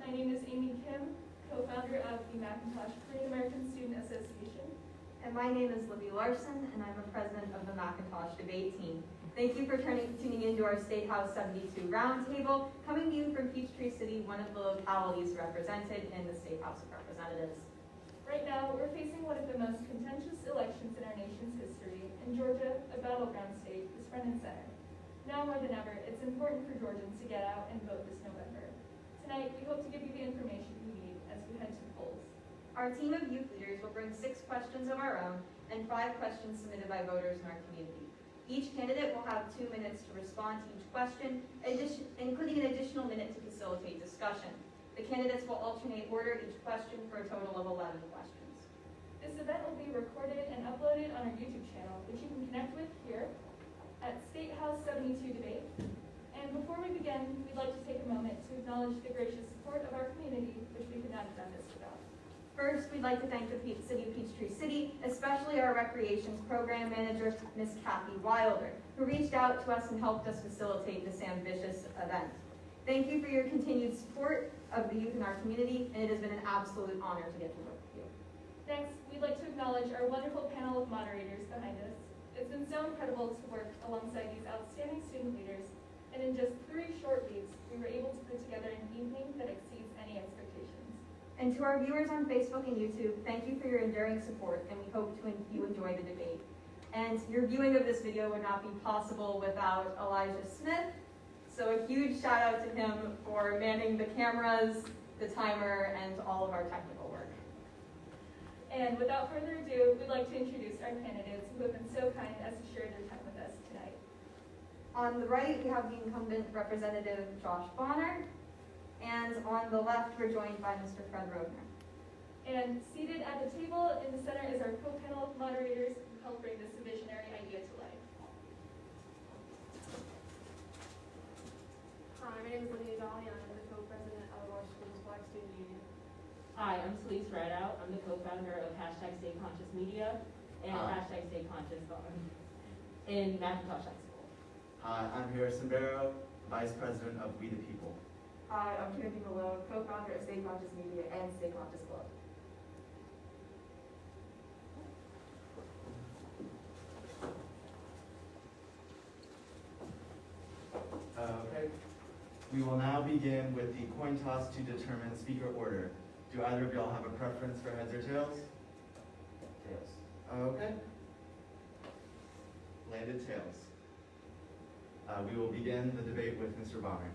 My name is Amy Kim, co-founder of the Macintosh Korean American Student Association. And my name is Libby Larson, and I'm the president of the Macintosh debate team. Thank you for tuning into our State House 72 roundtable, coming to you from Peachtree City, one of the localities represented in the State House of Representatives. Right now, we're facing one of the most contentious elections in our nation's history. In Georgia, a battleground state, is front and center. Now more than ever, it's important for Georgians to get out and vote this November. Tonight, we hope to give you the information you need as we head to the polls. Our team of youth leaders will bring 6 questions of our own and 5 questions submitted by voters in our community. Each candidate will have 2 minutes to respond to each question, including an additional minute to facilitate discussion. The candidates will alternate order each question for a total of 11 questions. This event will be recorded and uploaded on our YouTube channel, which you can connect with here at State House 72 Debate. And before we begin, we'd like to take a moment to acknowledge the gracious support of our community, which we could not have done this without. First, we'd like to thank the City of Peachtree City, especially our Recreations Program Manager, Ms. Kathy Wilder, who reached out to us and helped us facilitate this ambitious event. Thank you for your continued support of the youth in our community, and it has been an absolute honor to get to work with you. Next, we'd like to acknowledge our wonderful panel of moderators behind us. It's been so incredible to work alongside these outstanding student leaders, and in just 3 short weeks, we were able to put together an evening that exceeds any expectations. And to our viewers on Facebook and YouTube, thank you for your enduring support, and we hope you enjoy the debate. And your viewing of this video would not be possible without Elijah Smith, so a huge shout out to him for manning the cameras, the timer, and all of our technical work. And without further ado, we'd like to introduce our candidates who have been so kind as to share their time with us tonight. On the right, we have the incumbent Representative Josh Bonner, and on the left, we're joined by Mr. Fred Rovner. And seated at the table in the center is our co-panel of moderators who help bring this visionary idea to life. Hi, my name is Lydia Dolly, and I'm the co-president of the Washington's Black Student Union. Hi, I'm Talise Redout. I'm the co-founder of #Stay Conscious Media and #Stay Conscious in Macintosh High School. Hi, I'm Harrison Barrow, Vice President of We the People. Hi, I'm Timothy Malone, co-founder of Stay Conscious Media and Stay Conscious Club. Okay. We will now begin with the coin toss to determine speaker order. Do either of y'all have a preference for heads or tails? Tails. Okay. Landed tails. We will begin the debate with Mr. Bonner.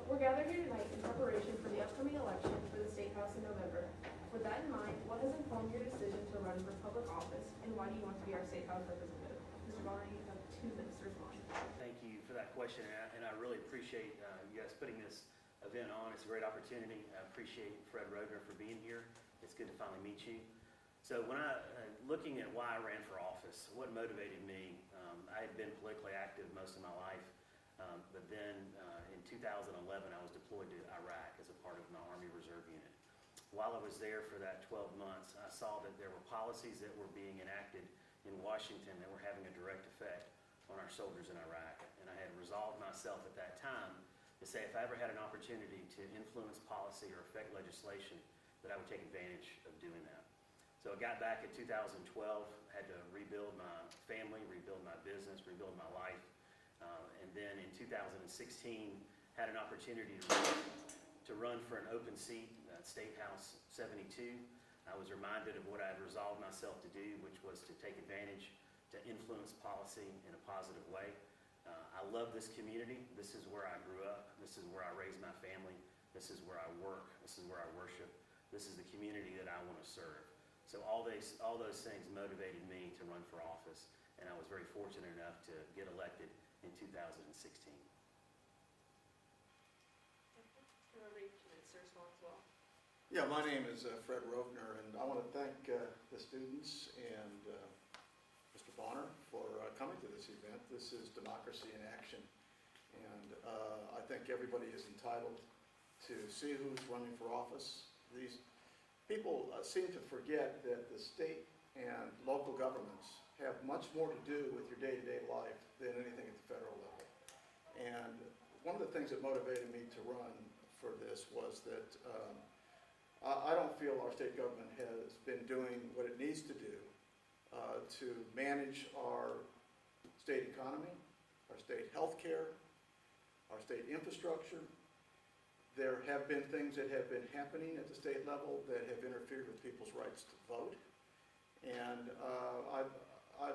We're gathered here tonight in preparation for the upcoming election for the State House in November. With that in mind, what has informed your decision to run for public office, and why do you want to be our State House representative? Mr. Bonner, you have 2 minutes to respond. Thank you for that question, and I really appreciate you guys putting this event on. It's a great opportunity. I appreciate Fred Rovner for being here. It's good to finally meet you. So when looking at why I ran for office, what motivated me, I had been politically active most of my life, but then in 2011 I was deployed to Iraq as a part of my Army Reserve Unit. While I was there for that 12 months, I saw that there were policies that were being enacted in Washington that were having a direct effect on our soldiers in Iraq. And I had resolved myself at that time to say if I ever had an opportunity to influence policy or affect legislation, that I would take advantage of doing that. So I got back in 2012, had to rebuild my family, rebuild my business, rebuild my life. And then in 2016, had an opportunity to run for an open seat at State House 72. I was reminded of what I had resolved myself to do, which was to take advantage to influence policy in a positive way. I love this community. This is where I grew up. This is where I raised my family. This is where I work. This is where I worship. This is the community that I want to serve. So all those things motivated me to run for office, and I was very fortunate enough to get elected in 2016. Yeah, my name is Fred Rovner, and I want to thank the students and Mr. Bonner for coming to this event. This is democracy in action, and I think everybody is entitled to see who's running for office. These people seem to forget that the state and local governments have much more to do with your day-to-day life than anything at the federal level. And one of the things that motivated me to run for this was that I don't feel our state government has been doing what it needs to do to manage our state economy, our state health care, our state infrastructure. There have been things that have been happening at the state level that have interfered with people's rights to vote. And I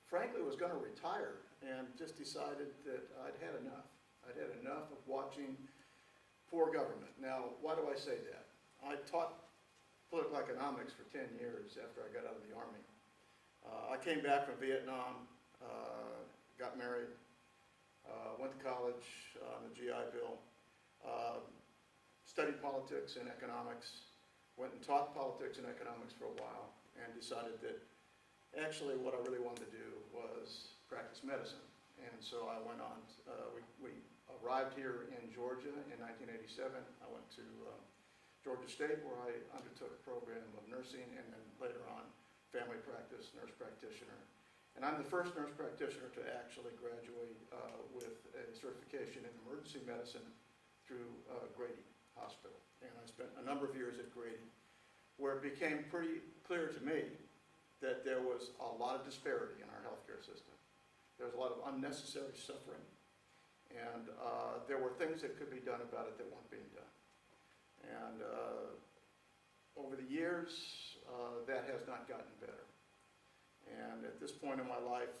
frankly was going to retire and just decided that I'd had enough. I'd had enough of watching poor government. Now, why do I say that? I taught political economics for 10 years after I got out of the Army. I came back from Vietnam, got married, went to college on the GI Bill, studied politics and economics, went and taught politics and economics for a while, and decided that actually what I really wanted to do was practice medicine. And so I went on, we arrived here in Georgia in 1987. I went to Georgia State where I undertook a program of nursing and then later on family practice, nurse practitioner. And I'm the first nurse practitioner to actually graduate with a certification in emergency medicine through Grady Hospital. And I spent a number of years at Grady, where it became pretty clear to me that there was a lot of disparity in our healthcare system. There was a lot of unnecessary suffering, and there were things that could be done about it that weren't being done. And over the years, that has not gotten better. And at this point in my life,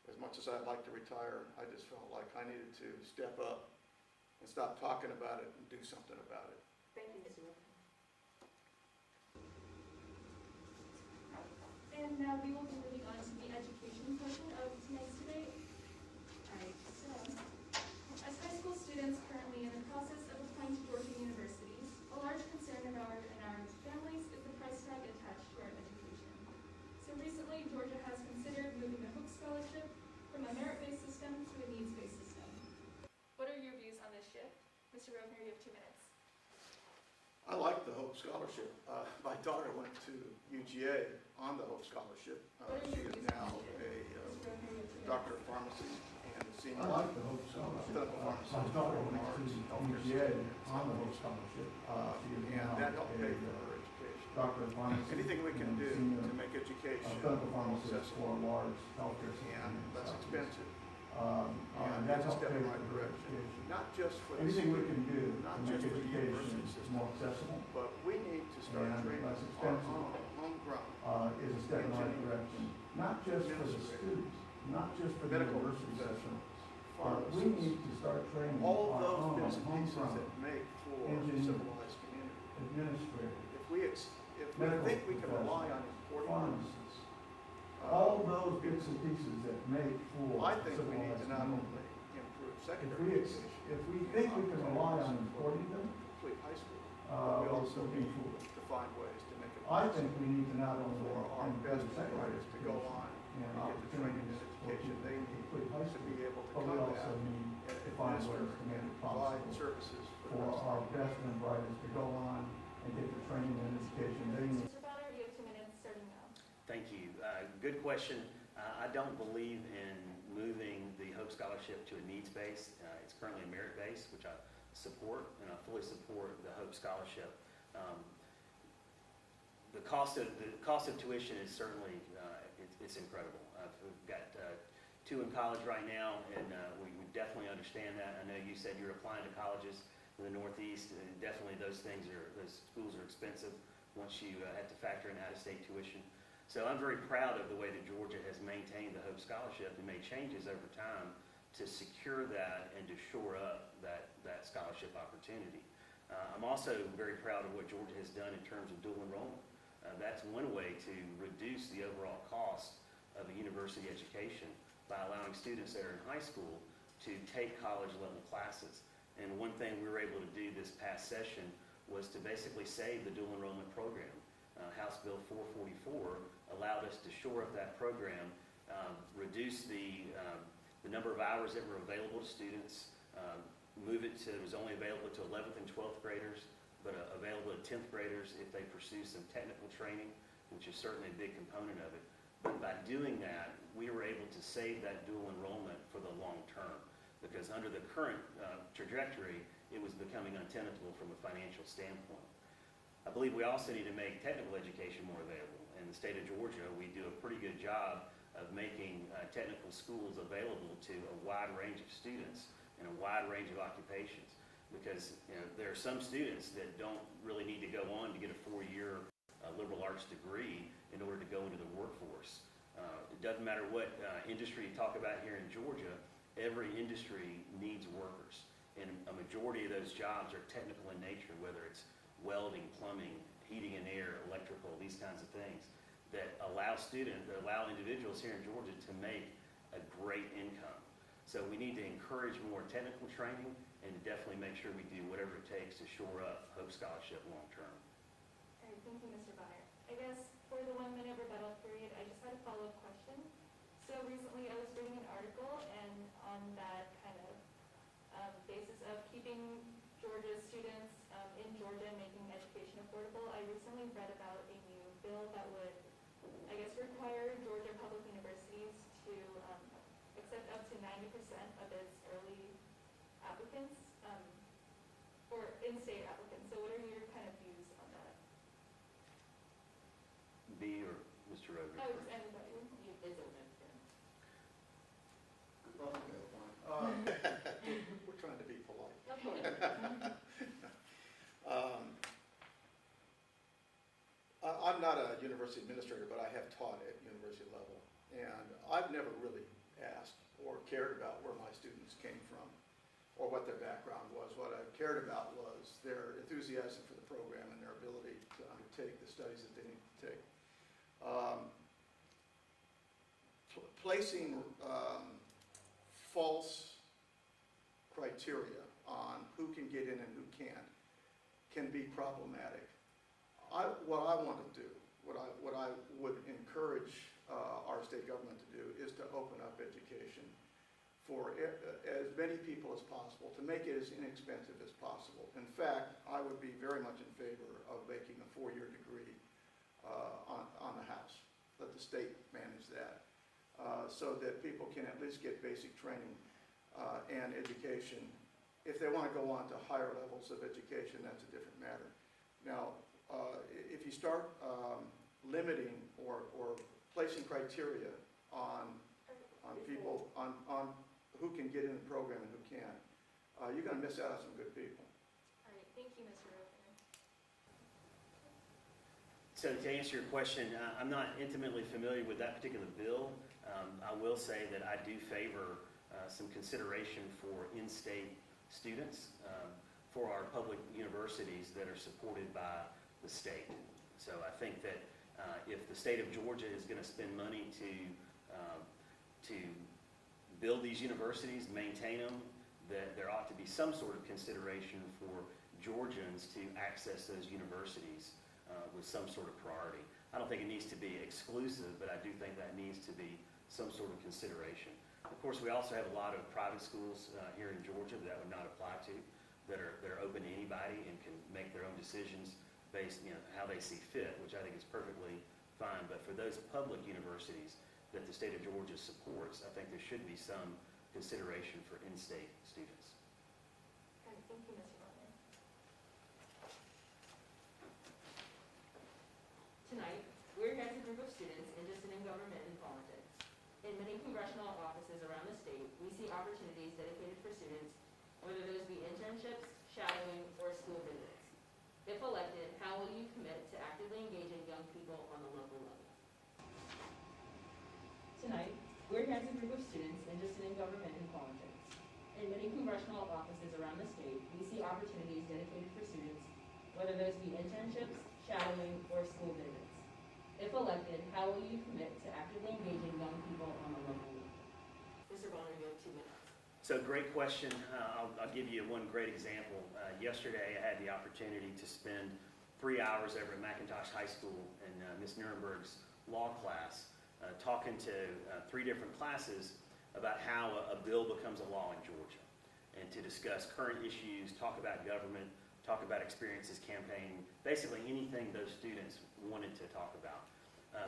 as much as I'd like to retire, I just felt like I needed to step up and stop talking about it and do something about it. Thank you, Mr. Rovner. And now we will be moving on to the education portion of tonight's debate. Alright, so, as high school students currently in the process of applying to Georgia universities, a large concern of ours and our families is the price tag attached to our education. So recently, Georgia has considered moving the Hope Scholarship from a merit-based system to a needs-based system. What are your views on this shift? Mr. Rovner, you have 2 minutes. I like the Hope Scholarship. My daughter went to UGA on the Hope Scholarship. She is now a doctor of pharmacy and a senior. I like the Hope Scholarship. Clinical pharmacist. My daughter went Mars to Healthcare UGA System. on the Hope Scholarship. She is And now that helped pay for a her education. doctor of pharmacy. Anything we can and do senior, to make education clinical more pharmacist accessible for a large healthcare system. and in less Southeast. expensive. And it's that a helped step pay in the for right her direction. education. Not just for the Anything we student, can do not to make just for the university education system, more accessible but we need to start and training less our expensive. own homegrown Is a step in the right direction. Not just for the students, not just for the medical university system, but we pharmacists, need to start training all our those own bits and pieces homegrown that make for a engineers, civilized community. administrators, If we medical think we can rely on importing them, pharmacists, all those bits and pieces that make for I a think we need to civilized not community. only improve If secondary we, education, if we think we can rely on importing them, complete high school, we we're also being need foolish. to find ways to make it I think we need to not only for our improve best secondary writers to go education on and and get the training and opportunities for education people they to need complete high to school, be able to but we combat also need and to find ways administer to make and it provide possible services for for the rest our of the best and brightest to go on and get the training and education they need. Mr. Bonner, you have 2 minutes starting now. Thank you. Good question. I don't believe in moving the Hope Scholarship to a needs-based. It's currently a merit-based, which I support, and I fully support the Hope Scholarship. The cost of tuition is certainly it's incredible. We've got 2 in college right now, and we definitely understand that. I know you said you're applying to colleges in the Northeast, and definitely those schools are expensive once you have to factor in out-of-state tuition. So I'm very proud of the way that Georgia has maintained the Hope Scholarship and made changes over time to secure that and to shore up that scholarship opportunity. I'm also very proud of what Georgia has done in terms of dual enrollment. That's one way to reduce the overall cost of a university education by allowing students that are in high school to take college level classes. And one thing we were able to do this past session was to basically save the dual enrollment program. House Bill 444 allowed us to shore up that program, reduce the number of hours that were available to students, move it to, it was only available to 11th and 12th graders, but available to 10th graders if they pursue some technical training, which is certainly a big component of it. But by doing that, we were able to save that dual enrollment for the long term. because under the current trajectory, it was becoming untenable from a financial standpoint. I believe we also need to make technical education more available. In the state of Georgia, we do a pretty good job of making technical schools available to a wide range of students in a wide range of occupations. Because there are some students that don't really need to go on to get a 4-year liberal arts degree in order to go into the workforce. It doesn't matter what industry you talk about here in Georgia, every industry needs workers. And a majority of those jobs are technical in nature, whether it's welding, plumbing, heating and air, electrical, these kinds of things that allow individuals here in Georgia to make a great income. So we need to encourage more technical training and to definitely make sure we do whatever it takes to shore up Hope Scholarship long term. All right, thank you, Mr. Bonner. I guess for the 1-minute rebuttal period, I just had a follow-up question. So recently I was reading an article, and on that kind of basis of keeping Georgia's students in Georgia and making education affordable, I recently read about a new bill that would, I guess, require Georgia public universities to accept up to 90% of its early applicants, or in-state applicants. So what are your kind of views on that? B or Mr. Rovner? Oh, just anybody. It's open. We're trying to be polite. Of course. I'm not a university administrator, but I have taught at university level. And I've never really asked or cared about where my students came from or what their background was. What I cared about was their enthusiasm for the program and their ability to undertake the studies that they need to take. Placing false criteria on who can get in and who can't can be problematic. What I want to do, what I would encourage our state government to do is to open up education for as many people as possible, to make it as inexpensive as possible. In fact, I would be very much in favor of making a 4-year degree on the house. Let the state manage that so that people can at least get basic training and education. If they want to go on to higher levels of education, that's a different matter. Now, if you start limiting or placing criteria on people, on who can get in the program and who can't, you're going to miss out on some good people. All right, thank you, Mr. Rovner. So to answer your question, I'm not intimately familiar with that particular bill. I will say that I do favor some consideration for in-state students for our public universities that are supported by the state. So I think that if the state of Georgia is going to spend money to build these universities, maintain them, that there ought to be some sort of consideration for Georgians to access those universities with some sort of priority. I don't think it needs to be exclusive, but I do think that needs to be some sort of consideration. Of course, we also have a lot of private schools here in Georgia that would not apply to, that are open to anybody and can make their own decisions based, how they see fit, which I think is perfectly fine. But for those public universities that the state of Georgia supports, I think there should be some consideration for in-state students. All right, thank you, Mr. Rovner. Tonight, we're here as a group of students interested in government and politics. In many congressional offices around the state, we see opportunities dedicated for students, whether those be internships, shadowing, or school visits. If elected, how will you commit to actively engaging young people on the local level? Tonight, we're here as a group of students interested in government and politics. In many congressional offices around the state, we see opportunities dedicated for students, whether those be internships, shadowing, or school visits. If elected, how will you commit to actively engaging young people on the local level? Mr. Bonner, you have 2 minutes. So great question. I'll give you one great example. Yesterday, I had the opportunity to spend 3 hours over at McIntosh High School in Ms. Nuremberg's law class, talking to 3 different classes about how a bill becomes a law in Georgia, and to discuss current issues, talk about government, talk about experiences campaigning, basically anything those students wanted to talk about.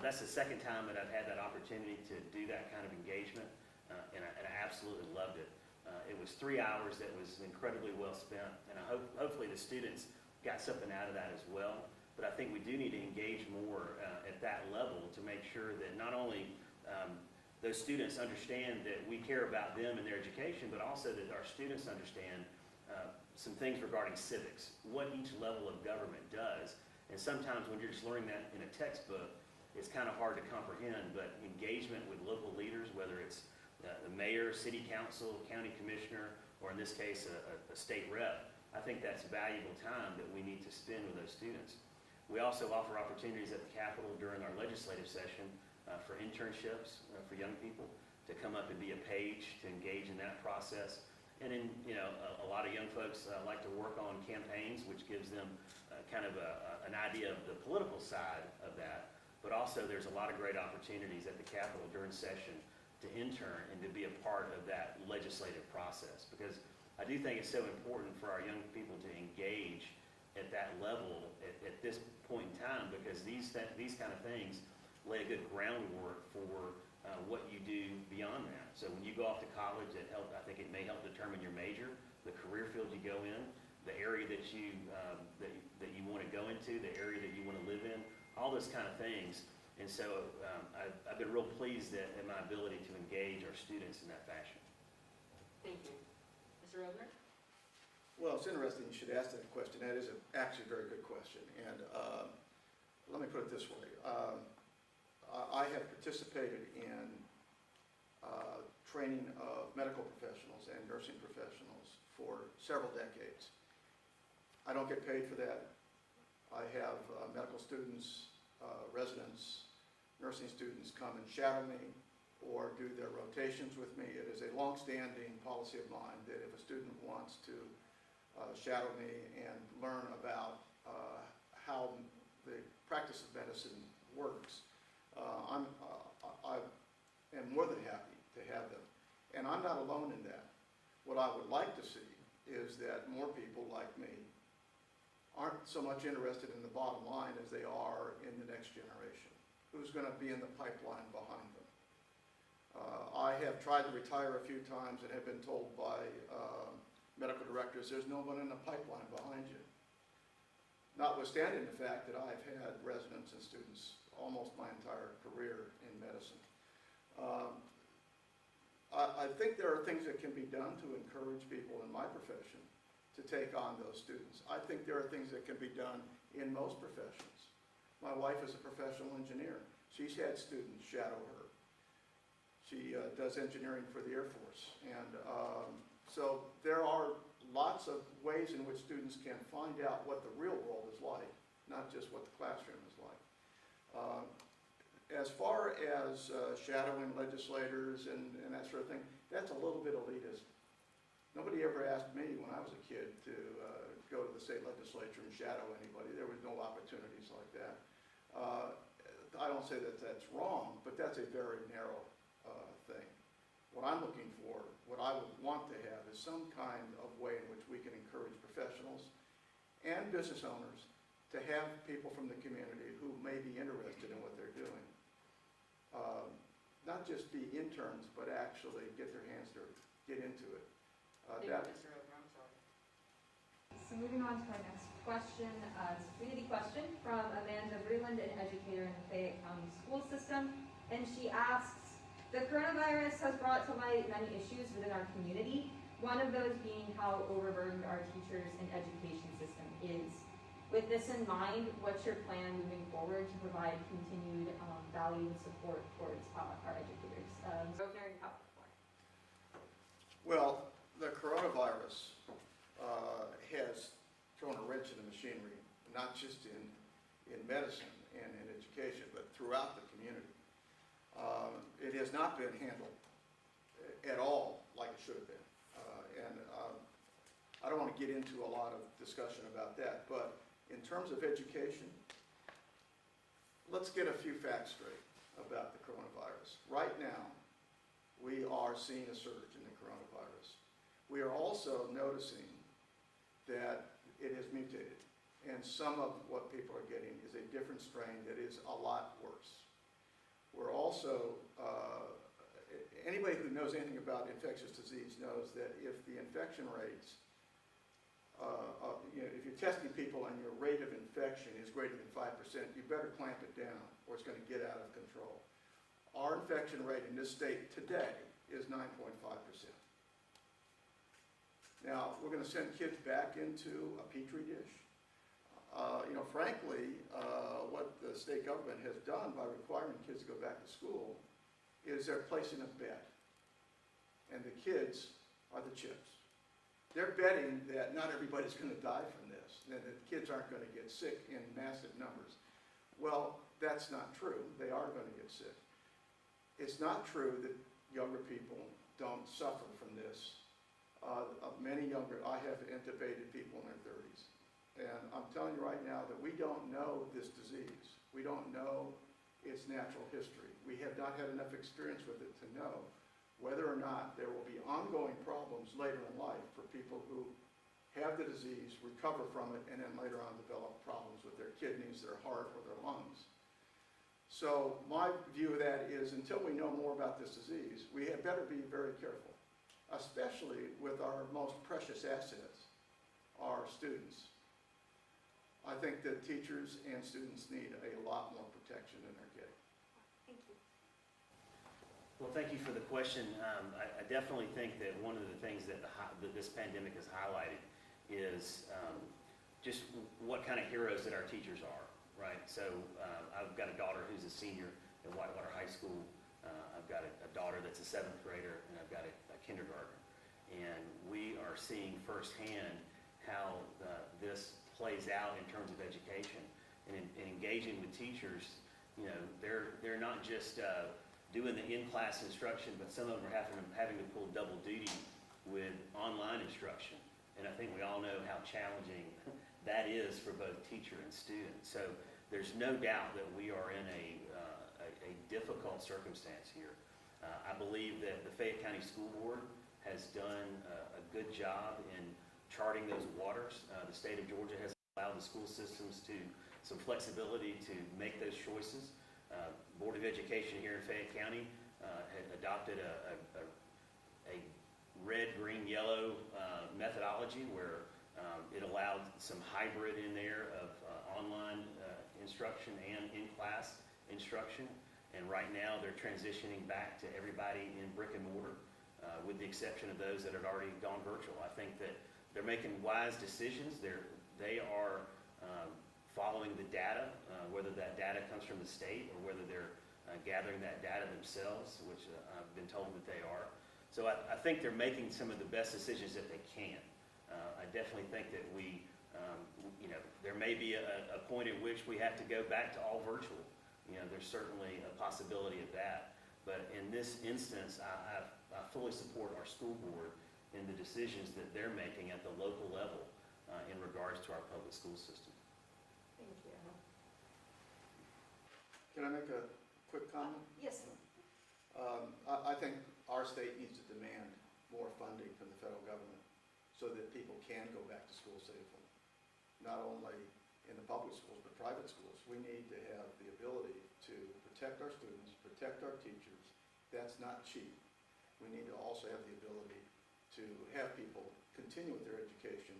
That's the second time that I've had that opportunity to do that kind of engagement, and I absolutely loved it. It was 3 hours that was incredibly well spent, and I hope, hopefully the students got something out of that as well. But I think we do need to engage more at that level to make sure that not only those students understand that we care about them and their education, but also that our students understand some things regarding civics, what each level of government does. And sometimes when you're just learning that in a textbook, it's kind of hard to comprehend, but engagement with local leaders, whether it's the mayor, city council, county commissioner, or in this case, a state rep, I think that's valuable time that we need to spend with those students. We also offer opportunities at the Capitol during our legislative session for internships for young people to come up and be a page, to engage in that process. And then, you know, a lot of young folks like to work on campaigns, which gives them kind of an idea of the political side of that. But also there's a lot of great opportunities at the Capitol during session to intern and to be a part of that legislative process. Because I do think it's so important for our young people to engage at that level at this point in time, because these kind of things lay a good groundwork for what you do beyond that. So when you go off to college, I think it may help determine your major, the career field you go in, the area that you want to go into, the area that you want to live in, all those kind of things. And so I've been real pleased at my ability to engage our students in that fashion. Thank you. Mr. Rovner? Well, it's interesting you should ask that question. That is actually a very good question. And let me put it this way. I have participated in training of medical professionals and nursing professionals for several decades. I don't get paid for that. I have medical students, residents, nursing students come and shadow me or do their rotations with me. It is a long-standing policy of mine that if a student wants to shadow me and learn about how the practice of medicine works, I am more than happy to have them. And I'm not alone in that. What I would like to see is that more people like me aren't so much interested in the bottom line as they are in the next generation. Who's going to be in the pipeline behind them? I have tried to retire a few times and have been told by medical directors, there's no one in the pipeline behind you. Notwithstanding the fact that I've had residents and students almost my entire career in medicine. I think there are things that can be done to encourage people in my profession to take on those students. I think there are things that can be done in most professions. My wife is a professional engineer. She's had students shadow her. She does engineering for the Air Force. And so there are lots of ways in which students can find out what the real world is like, not just what the classroom is like. As far as shadowing legislators and that sort of thing, that's a little bit elitist. Nobody ever asked me when I was a kid to go to the state legislature and shadow anybody. There was no opportunities like that. I don't say that that's wrong, but that's a very narrow thing. What I'm looking for, what I would want to have, is some kind of way in which we can encourage professionals and business owners to have people from the community who may be interested in what they're doing. Not just be interns, but actually get their hands dirty, get into it. Thank you, Mr. Rovner. I'm sorry. So moving on to our next question, it's a community question from Amanda Breland, an educator in the Fayette County school system. And she asks, the coronavirus has brought to light many issues within our community, one of those being how overburdened our teachers and education system is. With this in mind, what's your plan moving forward to provide continued value and support towards our educators? Rovner and Cup. Well, the coronavirus has thrown a wrench in the machinery, not just in medicine and in education, but throughout the community. It has not been handled at all like it should have been. I don't want to get into a lot of discussion about that, but in terms of education, let's get a few facts straight about the coronavirus. Right now, we are seeing a surge in the coronavirus. We are also noticing that it has mutated, and some of what people are getting is a different strain that is a lot worse. We're also, anybody who knows anything about infectious disease knows that if the infection rates, if you're testing people and your rate of infection is greater than 5%, you better clamp it down or it's going to get out of control. Our infection rate in this state today is 9.5%. Now, we're going to send kids back into a petri dish. Frankly, what the state government has done by requiring kids to go back to school is they're placing a bet. And the kids are the chips. They're betting that not everybody's going to die from this, that the kids aren't going to get sick in massive numbers. Well, that's not true. They are going to get sick. It's not true that younger people don't suffer from this. I have intubated people in their 30s. And I'm telling you right now that we don't know this disease. We don't know its natural history. We have not had enough experience with it to know whether or not there will be ongoing problems later in life for people who have the disease, recover from it, and then later on develop problems with their kidneys, their heart, or their lungs. So my view of that is until we know more about this disease, we had better be very careful, especially with our most precious assets, our students. I think that teachers and students need a lot more protection than they're getting. Thank you. Well, thank you for the question. I definitely think that one of the things that this pandemic has highlighted is just what kind of heroes that our teachers are, right? So I've got a daughter who's a senior at Whitewater High School. I've got a daughter that's a 7th grader, and I've got a kindergartner. And we are seeing firsthand how this plays out in terms of education and engaging with teachers. They're not just doing the in-class instruction, but some of them are having to pull double duty with online instruction. And I think we all know how challenging that is for both teacher and student. So there's no doubt that we are in a difficult circumstance here. I believe that the Fayette County School Board has done a good job in charting those waters. The state of Georgia has allowed the school systems some flexibility to make those choices. Board of Education here in Fayette County had adopted a red, green, yellow methodology where it allowed some hybrid in there of online instruction and in-class instruction. And right now they're transitioning back to everybody in brick and mortar, with the exception of those that had already gone virtual. I think that they're making wise decisions. They are following the data, whether that data comes from the state or whether they're gathering that data themselves, which I've been told that they are. So I think they're making some of the best decisions that they can. I definitely think that there may be a point at which we have to go back to all virtual. There's certainly a possibility of that. But in this instance, I fully support our school board in the decisions that they're making at the local level in regards to our public school system. Thank you. Can I make a quick comment? Yes. I think our state needs to demand more funding from the federal government so that people can go back to school safely. Not only in the public schools, but private schools. We need to have the ability to protect our students, protect our teachers. That's not cheap. We need to also have the ability to have people continue with their education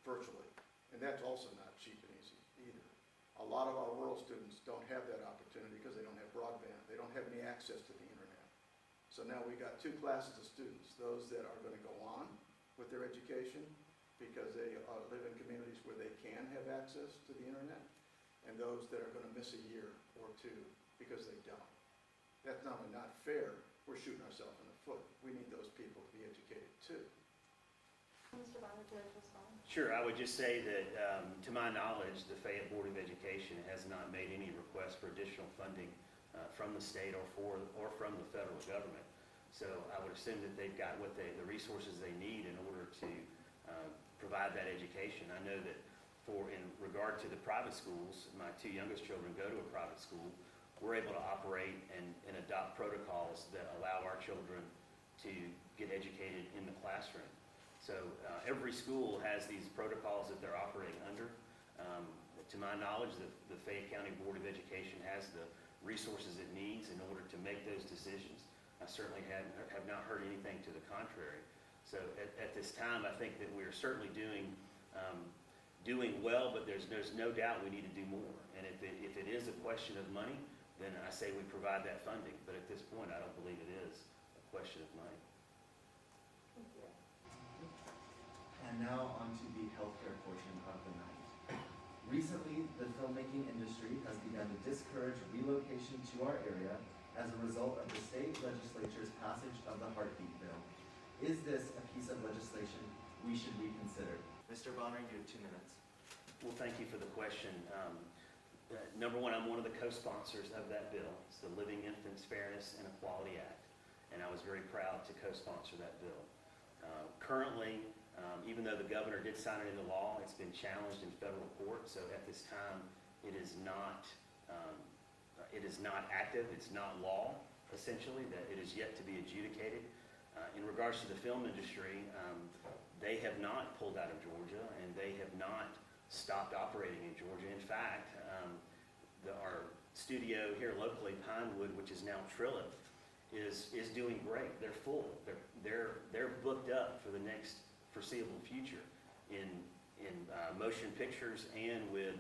virtually. And that's also not cheap and easy either. A lot of our rural students don't have that opportunity because they don't have broadband. They don't have any access to the internet. So now we've got two classes of students, those that are going to go on with their education because they live in communities where they can have access to the internet, and those that are going to miss a year or two because they don't. That's not only not fair, we're shooting ourselves in the foot. We need those people to be educated too. Mr. Bonner, to respond? Sure, I would just say that, to my knowledge, the Fayette Board of Education has not made any request for additional funding from the state or from the federal government. So I would assume that they've got the resources they need in order to provide that education. I know that in regard to the private schools, my two youngest children go to a private school. We're able to operate and adopt protocols that allow our children to get educated in the classroom. So every school has these protocols that they're operating under. To my knowledge, the Fayette County Board of Education has the resources it needs in order to make those decisions. I certainly have not heard anything to the contrary. So at this time, I think that we are certainly doing well, but there's no doubt we need to do more. And if it is a question of money, then I say we provide that funding. But at this point, I don't believe it is a question of money. And now on to the healthcare portion of the night. Recently, the filmmaking industry has begun to discourage relocation to our area as a result of the state legislature's passage of the Heartbeat Bill. Is this a piece of legislation we should reconsider? Mr. Bonner, you have 2 minutes. Well, thank you for the question. Number one, I'm one of the co-sponsors of that bill. It's the Living Infants Fairness and Equality Act, and I was very proud to co-sponsor that bill. Currently, even though the governor did sign it into law, it's been challenged in federal court, so at this time, it is not active, it's not law, essentially, that it is yet to be adjudicated. In regards to the film industry, they have not pulled out of Georgia, and they have not stopped operating in Georgia. In fact, our studio here locally, Pinewood, which is now Trilla, is doing great. They're full. They're booked up for the next foreseeable future in motion pictures and with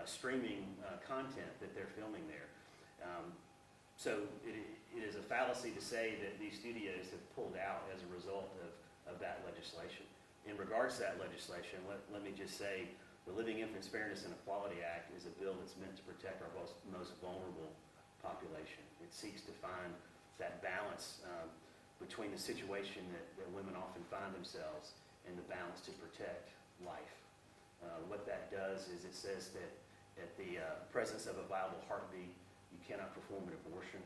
streaming content that they're filming there. So it is a fallacy to say that these studios have pulled out as a result of that legislation. In regards to that legislation, let me just say the Living Infants Fairness and Equality Act is a bill that's meant to protect our most vulnerable population. It seeks to find that balance between the situation that women often find themselves and the balance to protect life. What that does is it says that at the presence of a viable heartbeat, you cannot perform an abortion.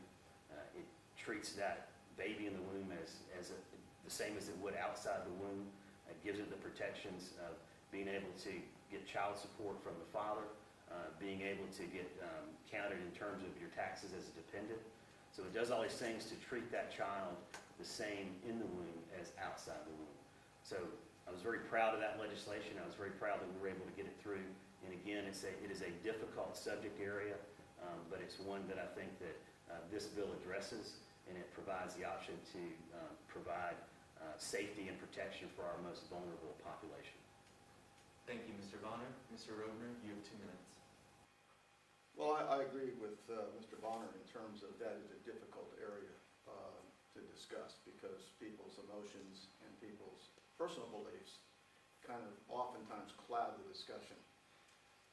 It treats that baby in the womb as the same as it would outside the womb. It gives it the protections of being able to get child support from the father, being able to get counted in terms of your taxes as a dependent. So it does all these things to treat that child the same in the womb as outside the womb. So I was very proud of that legislation. I was very proud that we were able to get it through. And again, it is a difficult subject area, but it's one that I think that this bill addresses, and it provides the option to provide safety and protection for our most vulnerable population. Thank you, Mr. Bonner. Mr. Rovner, you have 2 minutes. Well, I agree with Mr. Bonner in terms of that is a difficult area to discuss because people's emotions and people's personal beliefs kind of oftentimes cloud the discussion.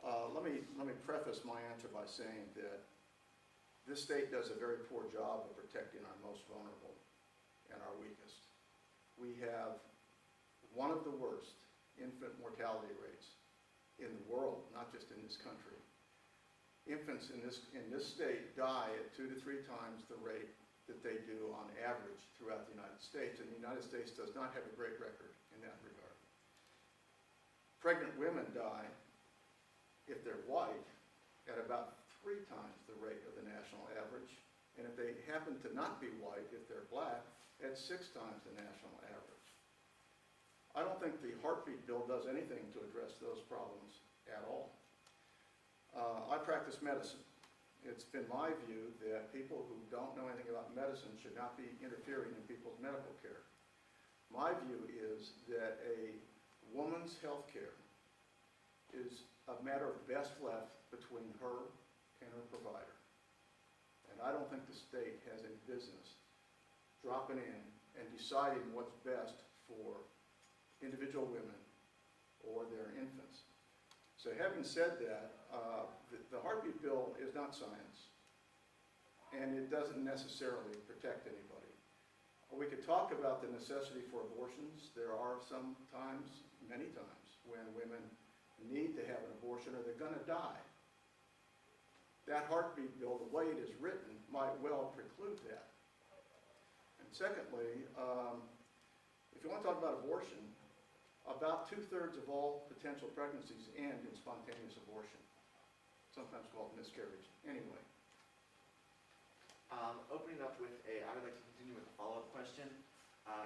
Let me preface my answer by saying that this state does a very poor job of protecting our most vulnerable and our weakest. We have one of the worst infant mortality rates in the world, not just in this country. Infants in this state die at 2 to 3 times the rate that they do on average throughout the United States, and the United States does not have a great record in that regard. Pregnant women die, if they're white, at about 3 times the rate of the national average, and if they happen to not be white, if they're black, at 6 times the national average. I don't think the heartbeat bill does anything to address those problems at all. I practice medicine. It's been my view that people who don't know anything about medicine should not be interfering in people's medical care. My view is that a woman's health care is a matter of best left between her and her provider. And I don't think the state has any business dropping in and deciding what's best for individual women or their infants. So having said that, the heartbeat bill is not science, and it doesn't necessarily protect anybody. We could talk about the necessity for abortions. There are some times, many times, when women need to have an abortion or they're going to die. That heartbeat bill, the way it is written, might well preclude that. And secondly, if you want to talk about abortion, about 2/3 of all potential pregnancies end in spontaneous abortion, sometimes called miscarriage. Anyway. Opening up with I would like to continue with a follow-up question.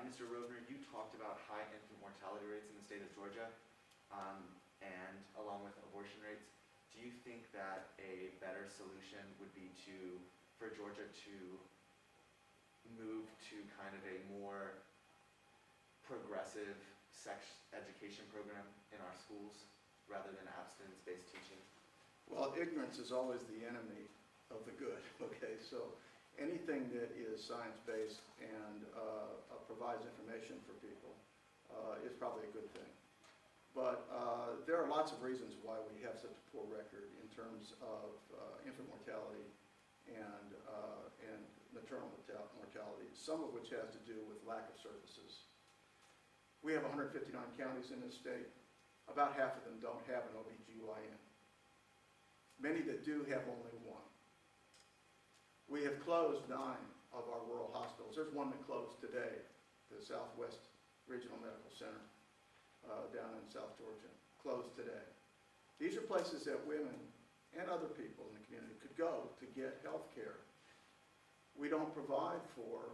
Mr. Rovner, you talked about high infant mortality rates in the state of Georgia, and along with abortion rates. Do you think that a better solution would be for Georgia to move to kind of a more progressive sex education program in our schools rather than abstinence-based teaching? Well, ignorance is always the enemy of the good, okay? So anything that is science-based and provides information for people is probably a good thing. But there are lots of reasons why we have such a poor record in terms of infant mortality and maternal mortality, some of which has to do with lack of services. We have 159 counties in this state. About half of them don't have an OBGYN. Many that do have only one. We have closed 9 of our rural hospitals. There's one that closed today, the Southwest Regional Medical Center down in South Georgia, closed today. These are places that women and other people in the community could go to get health care. We don't provide for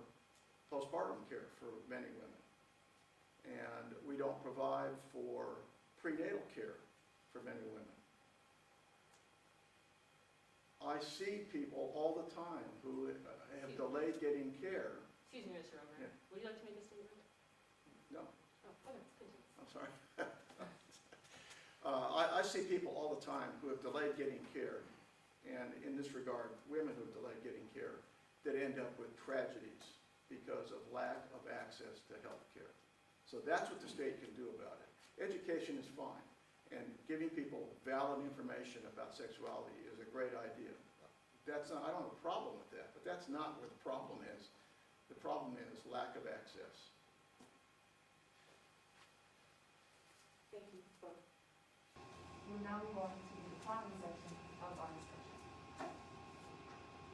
postpartum care for many women. And we don't provide for prenatal care for many women. I see people all the time who have delayed getting care. Excuse me, Mr. Rovner. Yeah. Would you like to make a statement? No, Oh, okay, continue. I'm sorry. I see people all the time who have delayed getting care, and in this regard, women who have delayed getting care, that end up with tragedies because of lack of access to health care. So that's what the state can do about it. Education is fine, and giving people valid information about sexuality is a great idea. That's not, I don't have a problem with that, but that's not where the problem is. The problem is lack of access. Thank you both. We will now move on to the economy section of our discussion.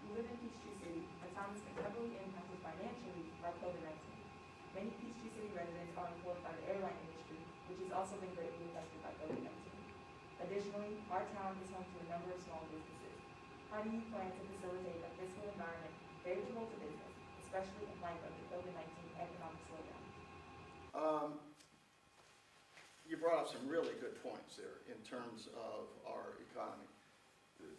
We live in Peachtree City, a town that's been heavily impacted financially by COVID-19. Many Peachtree City residents are employed by the airline industry, which has also been greatly affected by COVID-19. Additionally, our town is home to a number of small businesses. How do you plan to facilitate a fiscal environment favorable to business, especially in light of the COVID-19 economic slowdown? You brought up some really good points there in terms of our economy.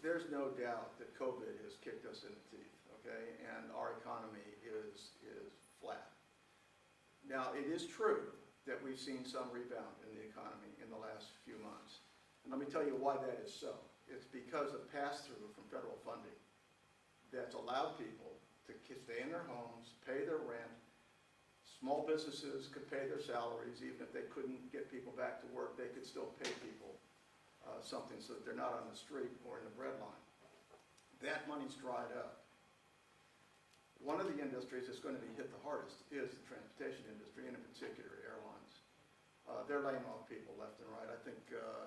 There's no doubt that COVID has kicked us in the teeth, okay? And our economy is flat. Now, it is true that we've seen some rebound in the economy in the last few months. And let me tell you why that is so. It's because of pass-through from federal funding that's allowed people to stay in their homes, pay their rent. Small businesses could pay their salaries. Even if they couldn't get people back to work, they could still pay people something so that they're not on the street or in the breadline. That money's dried up. One of the industries that's going to be hit the hardest is the transportation industry, and in particular airlines. They're laying off people left and right. I think,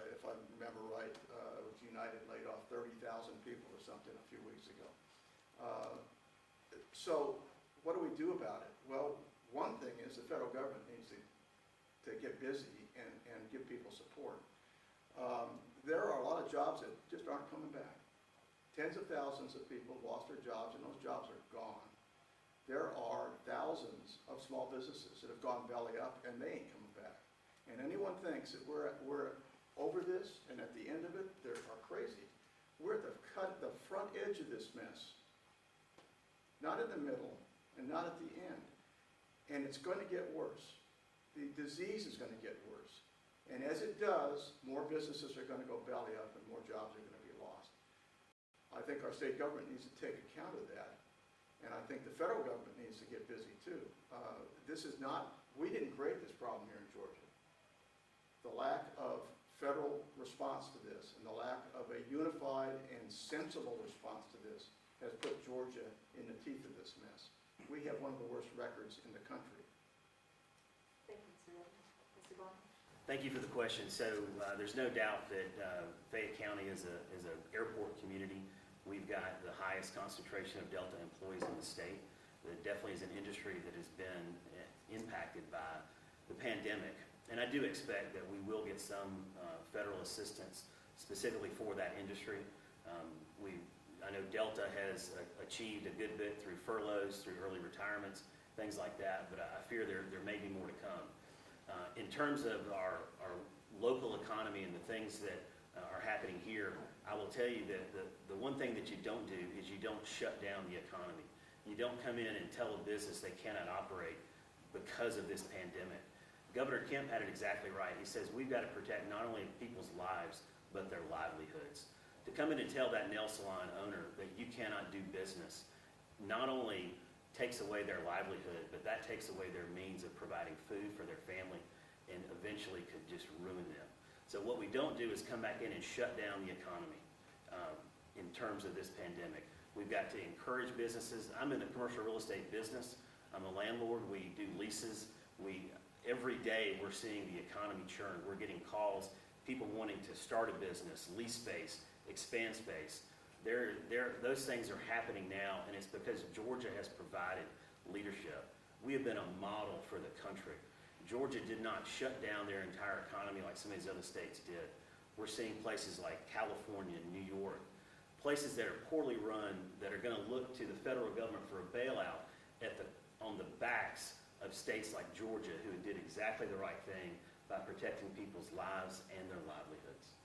if I remember right, it was United laid off 30,000 people or something a few weeks ago. So what do we do about it? Well, one thing is the federal government needs to get busy and give people support. There are a lot of jobs that just aren't coming back. Tens of thousands of people lost their jobs, and those jobs are gone. There are thousands of small businesses that have gone belly up, and they ain't coming back. And anyone thinks that we're over this, and at the end of it, they are crazy. We're at the front edge of this mess. Not in the middle, and not at the end. And it's going to get worse. The disease is going to get worse. And as it does, more businesses are going to go belly up and more jobs are going to be lost. I think our state government needs to take account of that. And I think the federal government needs to get busy too. We didn't create this problem here in Georgia. The lack of federal response to this and the lack of a unified and sensible response to this has put Georgia in the teeth of this mess. We have one of the worst records in the country. Thank you, Mr. Rovner. Mr. Bond? Thank you for the question. So there's no doubt that Fayette County is an airport community. We've got the highest concentration of Delta employees in the state. It definitely is an industry that has been impacted by the pandemic. And I do expect that we will get some federal assistance specifically for that industry. I know Delta has achieved a good bit through furloughs, through early retirements, things like that, but I fear there may be more to come. In terms of our local economy and the things that are happening here, I will tell you that the one thing that you don't do is you don't shut down the economy. You don't come in and tell a business they cannot operate because of this pandemic. Governor Kemp had it exactly right. He says we've got to protect not only people's lives, but their livelihoods. To come in and tell that nail salon owner that you cannot do business not only takes away their livelihood, but that takes away their means of providing food for their family and eventually could just ruin them. So what we don't do is come back in and shut down the economy in terms of this pandemic. We've got to encourage businesses. I'm in the commercial real estate business. I'm a landlord. We do leases. Every day we're seeing the economy churn. We're getting calls, people wanting to start a business, lease space, expand space. Those things are happening now, and it's because Georgia has provided leadership. We have been a model for the country. Georgia did not shut down their entire economy like some of these other states did. We're seeing places like California, New York, places that are poorly run, that are going to look to the federal government for a bailout on the backs of states like Georgia, who did exactly the right thing by protecting people's lives and their livelihoods.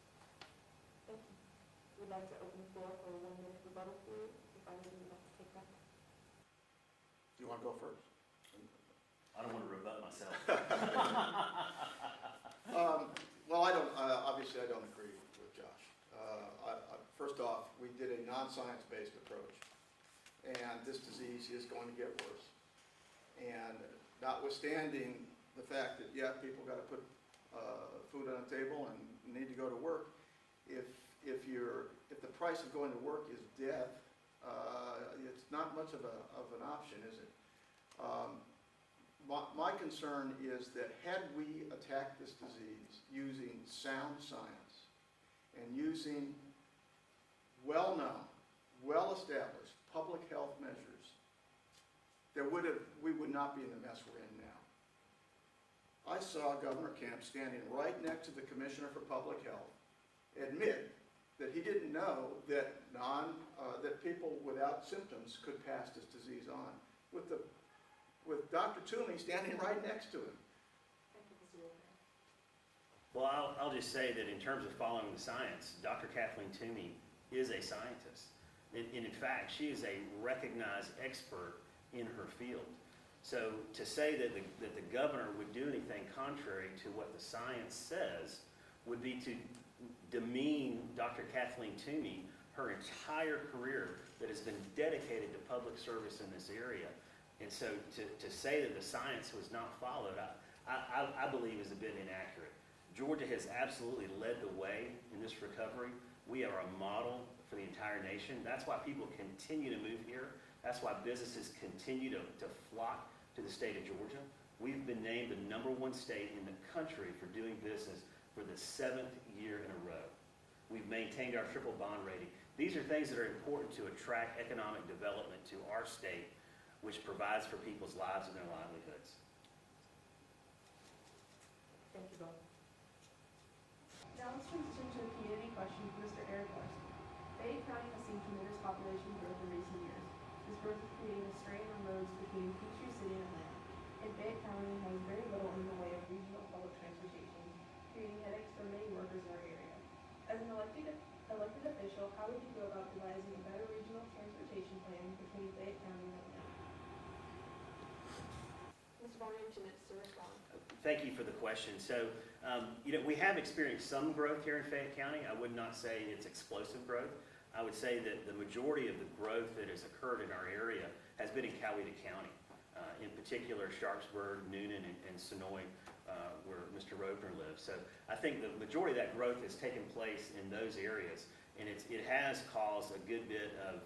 Thank you. We'd like to open the floor for a 1-minute rebuttal period, if either of you would like to take that. Do you want to go first? I don't want to rebut myself. Well, obviously I don't agree with Josh. First off, we did a non-science-based approach, and this disease is going to get worse. And notwithstanding the fact that, yeah, people got to put food on the table and need to go to work, if the price of going to work is death, it's not much of an option, is it? My concern is that had we attacked this disease using sound science and using well-known, well-established public health measures, we would not be in the mess we're in now. I saw Governor Kemp standing right next to the Commissioner for Public Health admit that he didn't know that that people without symptoms could pass this disease on, with Dr. Toomey standing right next to him. Thank you, Mr. Rovner. Well, I'll just say that in terms of following the science, Dr. Kathleen Toomey is a scientist. And in fact, she is a recognized expert in her field. So to say that the governor would do anything contrary to what the science says would be to demean Dr. Kathleen Toomey, her entire career that has been dedicated to public service in this area. And so to say that the science was not followed, I believe is a bit inaccurate. Georgia has absolutely led the way in this recovery. We are a model for the entire nation. That's why people continue to move here. That's why businesses continue to flock to the state of Georgia. We've been named the #1 state in the country for doing business for the 7th year in a row. We've maintained our triple bond rating. These are things that are important to attract economic development to our state, which provides for people's lives and their livelihoods. Thank you both. Now let's transition to a community question for Mr. Eric Larson. Fayette County has seen tremendous population growth in recent years. This growth is creating a strain on roads between Peachtree City and Atlanta. And Fayette County has very little in the way of regional public transportation, creating headaches for many workers in our area. As an elected official, how would you go about devising a better regional transportation plan between Fayette County and Atlanta? Mr. Bonner, 2 minutes to respond. Thank you for the question. So, we have experienced some growth here in Fayette County. I would not say it's explosive growth. I would say that the majority of the growth that has occurred in our area has been in Coweta County, in particular Sharpsburg, Noonan, and Sonoy, where Mr. Rovner lives. So I think the majority of that growth has taken place in those areas, and it has caused a good bit of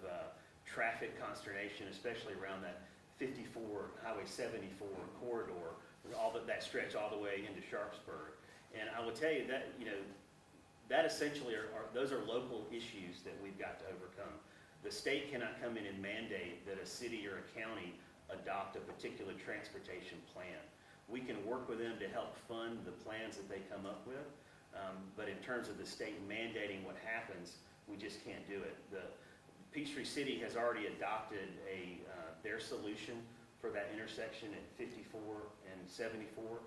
traffic consternation, especially around that 54, Highway 74 corridor, that stretch all the way into Sharpsburg. And I will tell you that, that essentially those are local issues that we've got to overcome. The state cannot come in and mandate that a city or a county adopt a particular transportation plan. We can work with them to help fund the plans that they come up with, but in terms of the state mandating what happens, we just can't do it. The Peachtree City has already adopted their solution for that intersection at 54 and 74,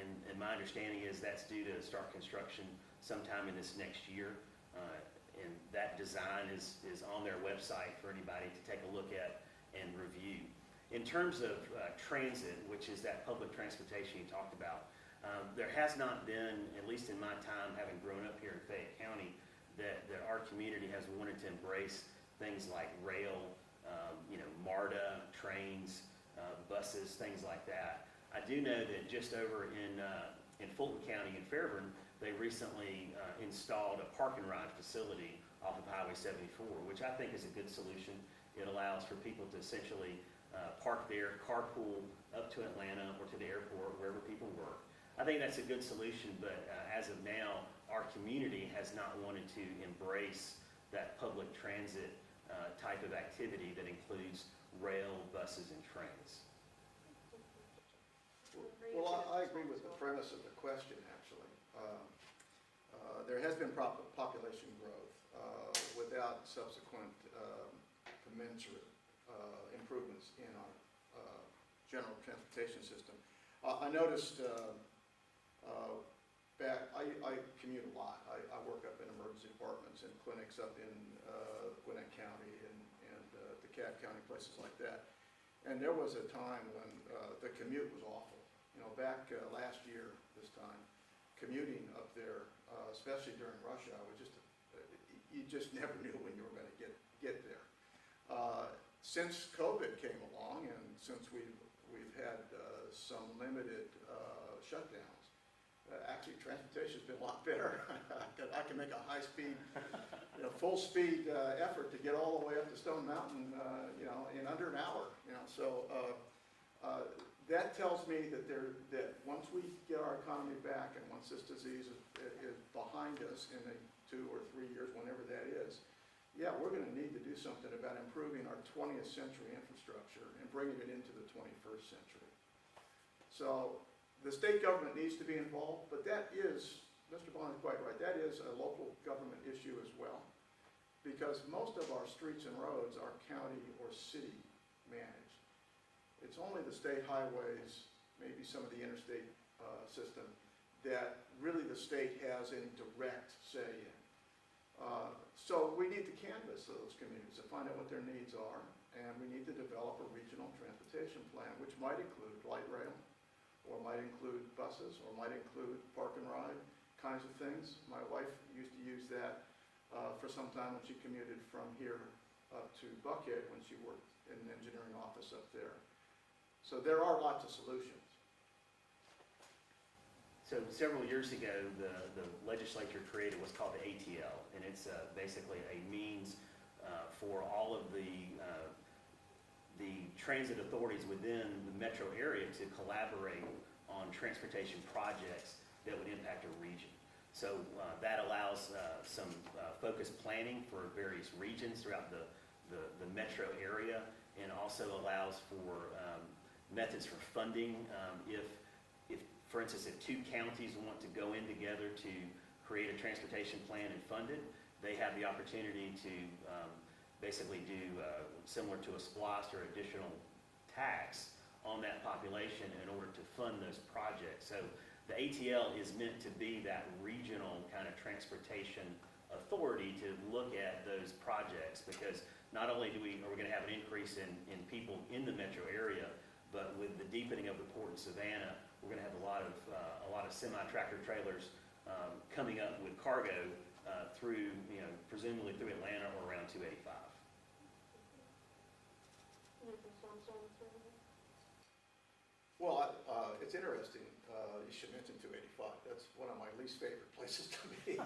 and my understanding is that's due to start construction sometime in this next year, and that design is on their website for anybody to take a look at and review. In terms of transit, which is that public transportation you talked about, there has not been, at least in my time having grown up here in Fayette County, that our community has wanted to embrace things like rail, MARTA, trains, buses, things like that. I do know that just over in Fulton County in Fairburn, they recently installed a park and ride facility off of Highway 74, which I think is a good solution. It allows for people to essentially park there, carpool up to Atlanta or to the airport, wherever people work. I think that's a good solution, but as of now, our community has not wanted to embrace that public transit type of activity that includes rail, buses, and trains. Well, I agree with the premise of the question, actually. There has been population growth without subsequent commensurate improvements in our general transportation system. I noticed I commute a lot. I work up in emergency departments and clinics up in Gwinnett County and DeKalb County, places like that. And there was a time when the commute was awful. Back last year, this time, commuting up there, especially during rush hour, you just never knew when you were going to get there. Since COVID came along, and since we've had some limited shutdowns, actually transportation's been a lot better. I can make a high-speed, full speed effort to get all the way up to Stone Mountain, in under an hour. So that tells me that once we get our economy back and once this disease is behind us in 2 or 3 years, whenever that is, yeah, we're going to need to do something about improving our 20th century infrastructure and bringing it into the 21st century. So the state government needs to be involved, but that is, Mr. Bond is quite right, that is a local government issue as well, because most of our streets and roads are county or city managed. It's only the state highways, maybe some of the interstate system, that really the state has any direct say in. So we need to canvass those communities to find out what their needs are, and we need to develop a regional transportation plan, which might include light rail, or might include buses, or might include park and ride kinds of things. My wife used to use that for some time when she commuted from here up to Buckhead when she worked in an engineering office up there. So there are lots of solutions. So several years ago, the legislature created what's called the ATL, and it's basically a means for all of the transit authorities within the metro area to collaborate on transportation projects that would impact a region. So that allows some focused planning for various regions throughout the metro area, and also allows for methods for funding. For instance, if 2 counties want to go in together to create a transportation plan and fund it, they have the opportunity to basically do similar to a SPLOST or additional tax on that population in order to fund those projects. So the ATL is meant to be that regional kind of transportation authority to look at those projects, because not only are we going to have an increase in people in the metro area, but with the deepening of the port in Savannah, we're going to have a lot of semi-tractor trailers coming up with cargo through, presumably through Atlanta or around 285. Well, it's interesting. You should mention 285. That's one of my least favorite places to be.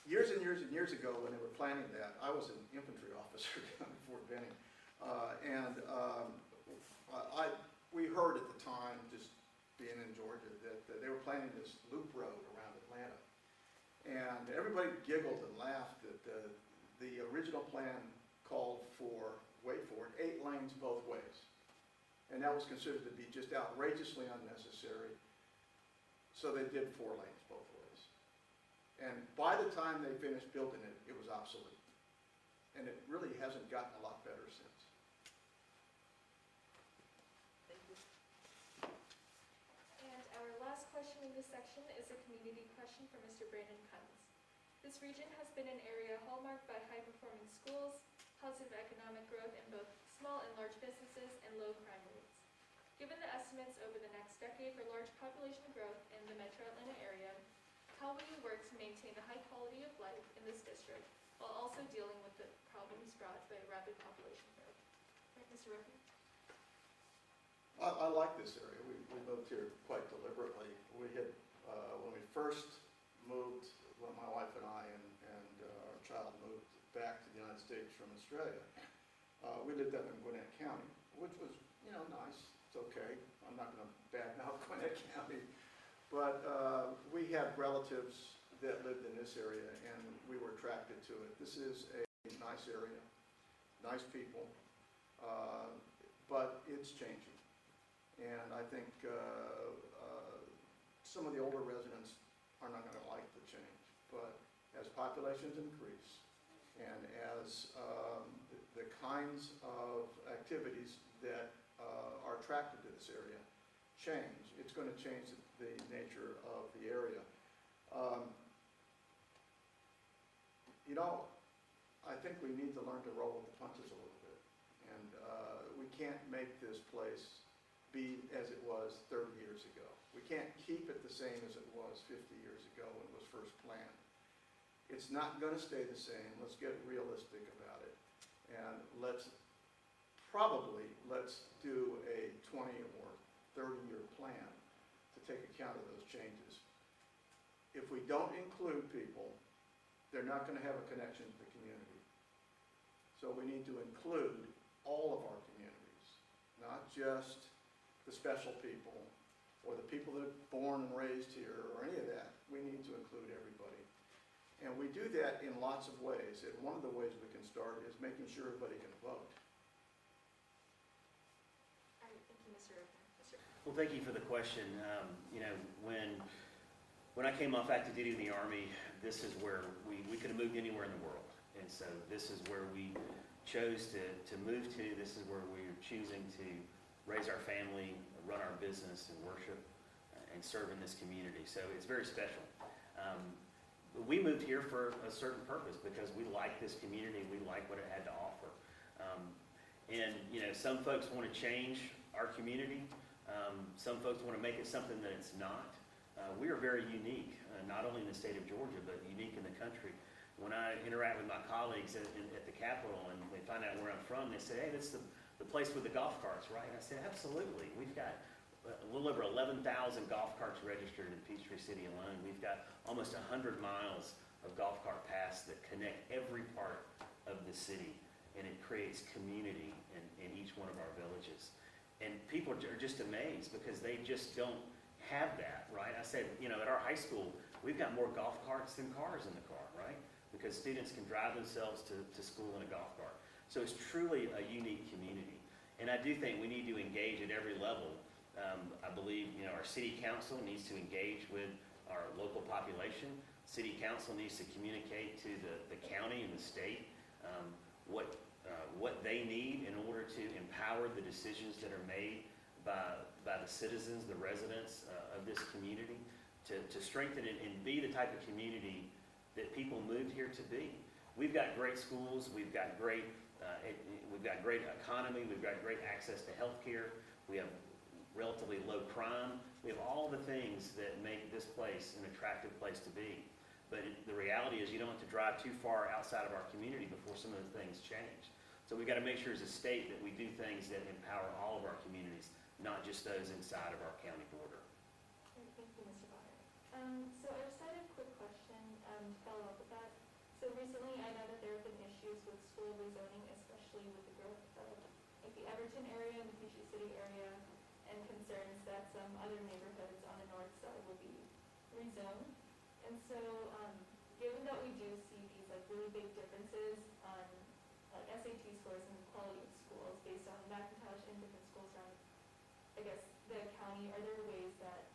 Years and years and years ago, when they were planning that, I was an infantry officer down in Fort Benning, we heard at the time, just being in Georgia, that they were planning this loop road around Atlanta. And everybody giggled and laughed that the original plan called for, wait for it, 8 lanes both ways. And that was considered to be just outrageously unnecessary. So they did 4 lanes both ways. And by the time they finished building it, it was obsolete. And it really hasn't gotten a lot better since. And our last question in this section is a community question from Mr. Brandon Cummins. This region has been an area hallmarked by high-performing schools, housing positive economic growth in both small and large businesses and low crime rates. Given the estimates over the next decade for large population growth in the metro Atlanta area, how will you work to maintain the high quality of life in this district while also dealing with the problems brought by rapid population growth? Right, Mr. Ruffin? I like this area. We moved here quite deliberately. We had, when we first moved, when my wife and I and our child moved back to the United States from Australia, we lived up in Gwinnett County, which was, nice. It's okay. I'm not going to badmouth Gwinnett County. But we had relatives that lived in this area, and we were attracted to it. This is a nice area, nice people, but it's changing. And I think some of the older residents are not going to like the change. But as populations increase and as the kinds of activities that are attracted to this area change, it's going to change the nature of the area. I think we need to learn to roll with the punches a little bit. And we can't make this place be as it was 30 years ago. We can't keep it the same as it was 50 years ago when it was first planned. It's not going to stay the same. Let's get realistic about it. And let's do a 20 or 30-year plan to take account of those changes. If we don't include people, they're not going to have a connection to the community. So we need to include all of our communities, not just the special people or the people that are born and raised here or any of that. We need to include everybody. And we do that in lots of ways. And one of the ways we can start is making sure everybody can vote. All right, thank you, Mr. Ruffin. Well, thank you for the question. When I came off active duty in the Army, this is where we could have moved anywhere in the world. And so this is where we chose to move to. This is where we're choosing to raise our family, run our business, and worship and serve in this community. So it's very special. We moved here for a certain purpose because we like this community. We like what it had to offer. Some folks want to change our community. Some folks want to make it something that it's not. We are very unique, not only in the state of Georgia, but unique in the country. When I interact with my colleagues at the Capitol and they find out where I'm from, they say, hey, that's the place with the golf carts, right? And I said, absolutely. We've got a little over 11,000 golf carts registered in Peachtree City alone. We've got almost 100 miles of golf cart paths that connect every part of the city, and it creates community in each one of our villages. And people are just amazed because they just don't have that, right? I said, at our high school, we've got more golf carts than cars in the car, right? Because students can drive themselves to school in a golf cart. So it's truly a unique community. And I do think we need to engage at every level. I believe, our city council needs to engage with our local population. City council needs to communicate to the county and the state what they need in order to empower the decisions that are made by the citizens, the residents of this community, to strengthen it and be the type of community that people moved here to be. We've got great schools, we've got great economy, we've got great access to health care, we have relatively low crime, we have all the things that make this place an attractive place to be. But the reality is you don't have to drive too far outside of our community before some of the things change. So we've got to make sure as a state that we do things that empower all of our communities, not just those inside of our county border. Great, thank you, Mr. Bonner. So I just had a quick question to follow up with that. So recently I know that there have been issues with school rezoning, especially with the growth of the Everton area and the Peachtree City area, and concerns that some other neighborhoods on the north side will be rezoned. And so, given that we do see these really big differences on SAT scores and the quality of schools based on McIntosh and different schools around, I guess, the county, are there ways that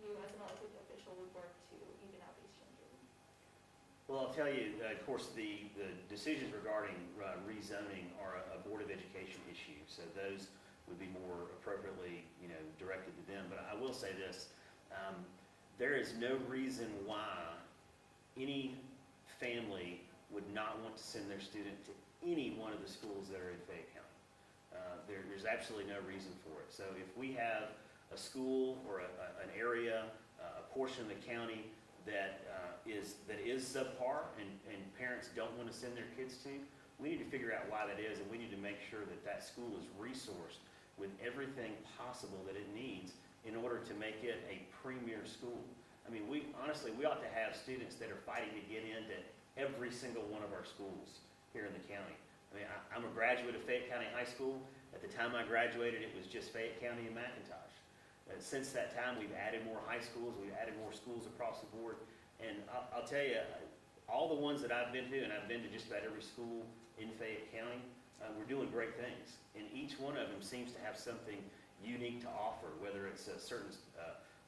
you as an elected official would work to even out these changes? Well, I'll tell you, of course, the decisions regarding rezoning are a Board of Education issue, so those would be more appropriately, directed to them. But I will say this, there is no reason why any family would not want to send their student to any one of the schools that are in Fayette County. There's absolutely no reason for it. So if we have a school or an area, a portion of the county that is subpar and parents don't want to send their kids to, we need to figure out why that is, and we need to make sure that that school is resourced with everything possible that it needs in order to make it a premier school. I mean, we ought to have students that are fighting to get into every single one of our schools here in the county. I mean, I'm a graduate of Fayette County High School. At the time I graduated, it was just Fayette County and McIntosh. Since that time, we've added more high schools, we've added more schools across the board, and I'll tell you, all the ones that I've been to, and I've been to just about every school in Fayette County, we're doing great things, and each one of them seems to have something unique to offer, whether it's a certain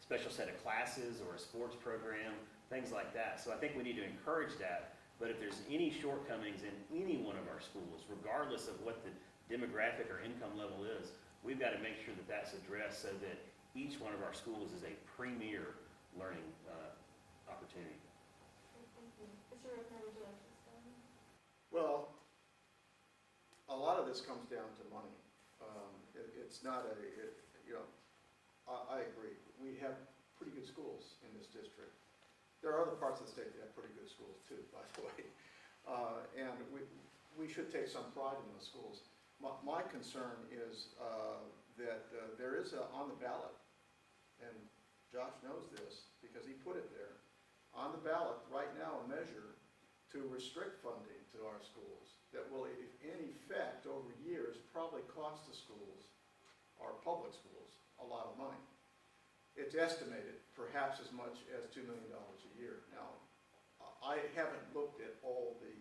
special set of classes or a sports program, things like that. So I think we need to encourage that, but if there's any shortcomings in any one of our schools, regardless of what the demographic or income level is, we've got to make sure that that's addressed so that each one of our schools is a premier learning opportunity. Thank you. Mr. Rovner, would you like to respond? Well, a lot of this comes down to money. It's not I agree. We have pretty good schools in this district. There are other parts of the state that have pretty good schools too, by the way. And we should take some pride in those schools. My concern is that there is on the ballot, and Josh knows this because he put it there, on the ballot right now a measure to restrict funding to our schools that will, in effect, over years, probably cost the schools, our public schools, a lot of money. It's estimated perhaps as much as $2 million a year. Now, I haven't looked at all the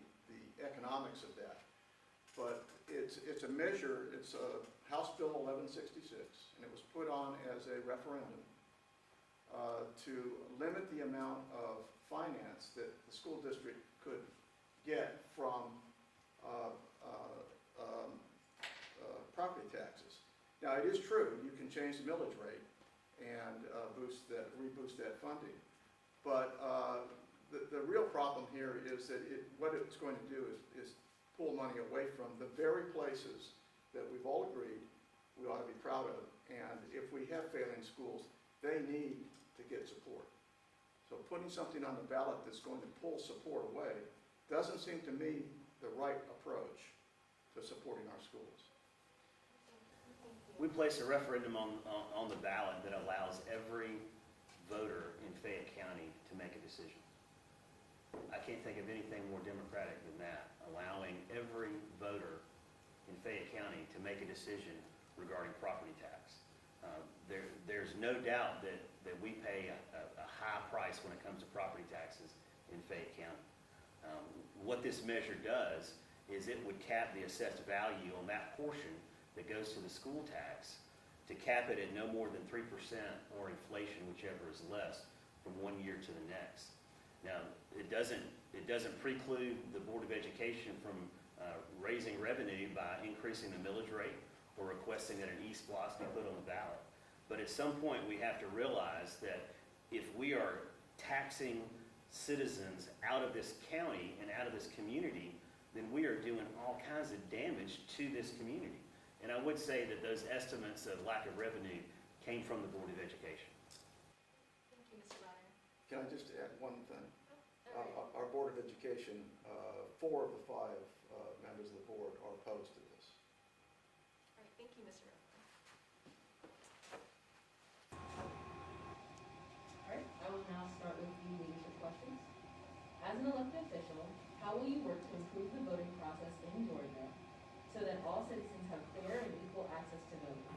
economics of that, but it's a measure, it's a House Bill 1166, and it was put on as a referendum to limit the amount of finance that the school district could get from property taxes. Now, it is true, you can change the millage rate and reboost that funding, but the real problem here is that what it's going to do is pull money away from the very places that we've all agreed we ought to be proud of. And if we have failing schools, they need to get support. So putting something on the ballot that's going to pull support away doesn't seem to me the right approach to supporting our schools. We place a referendum on the ballot that allows every voter in Fayette County to make a decision. I can't think of anything more democratic than that, allowing every voter in Fayette County to make a decision regarding property tax. There's no doubt that we pay a high price when it comes to property taxes in Fayette County. What this measure does is it would cap the assessed value on that portion that goes to the school tax to cap it at no more than 3% or inflation, whichever is less, from one year to the next. Now, it doesn't preclude the Board of Education from raising revenue by increasing the millage rate or requesting that an e-splosh be put on the ballot. But at some point, we have to realize that if we are taxing citizens out of this county and out of this community, then we are doing all kinds of damage to this community. And I would say that those estimates of lack of revenue came from the Board of Education. Thank you, Mr. Rovner. Can I just add one thing? All right. Our Board of Education, 4 of the 5 members of the board are opposed to this. All right, thank you, Mr. Rovner. All right, I will now start with the leadership questions. As an elected official, how will you work to improve the voting process in Georgia so that all citizens have fair and equal access to voting,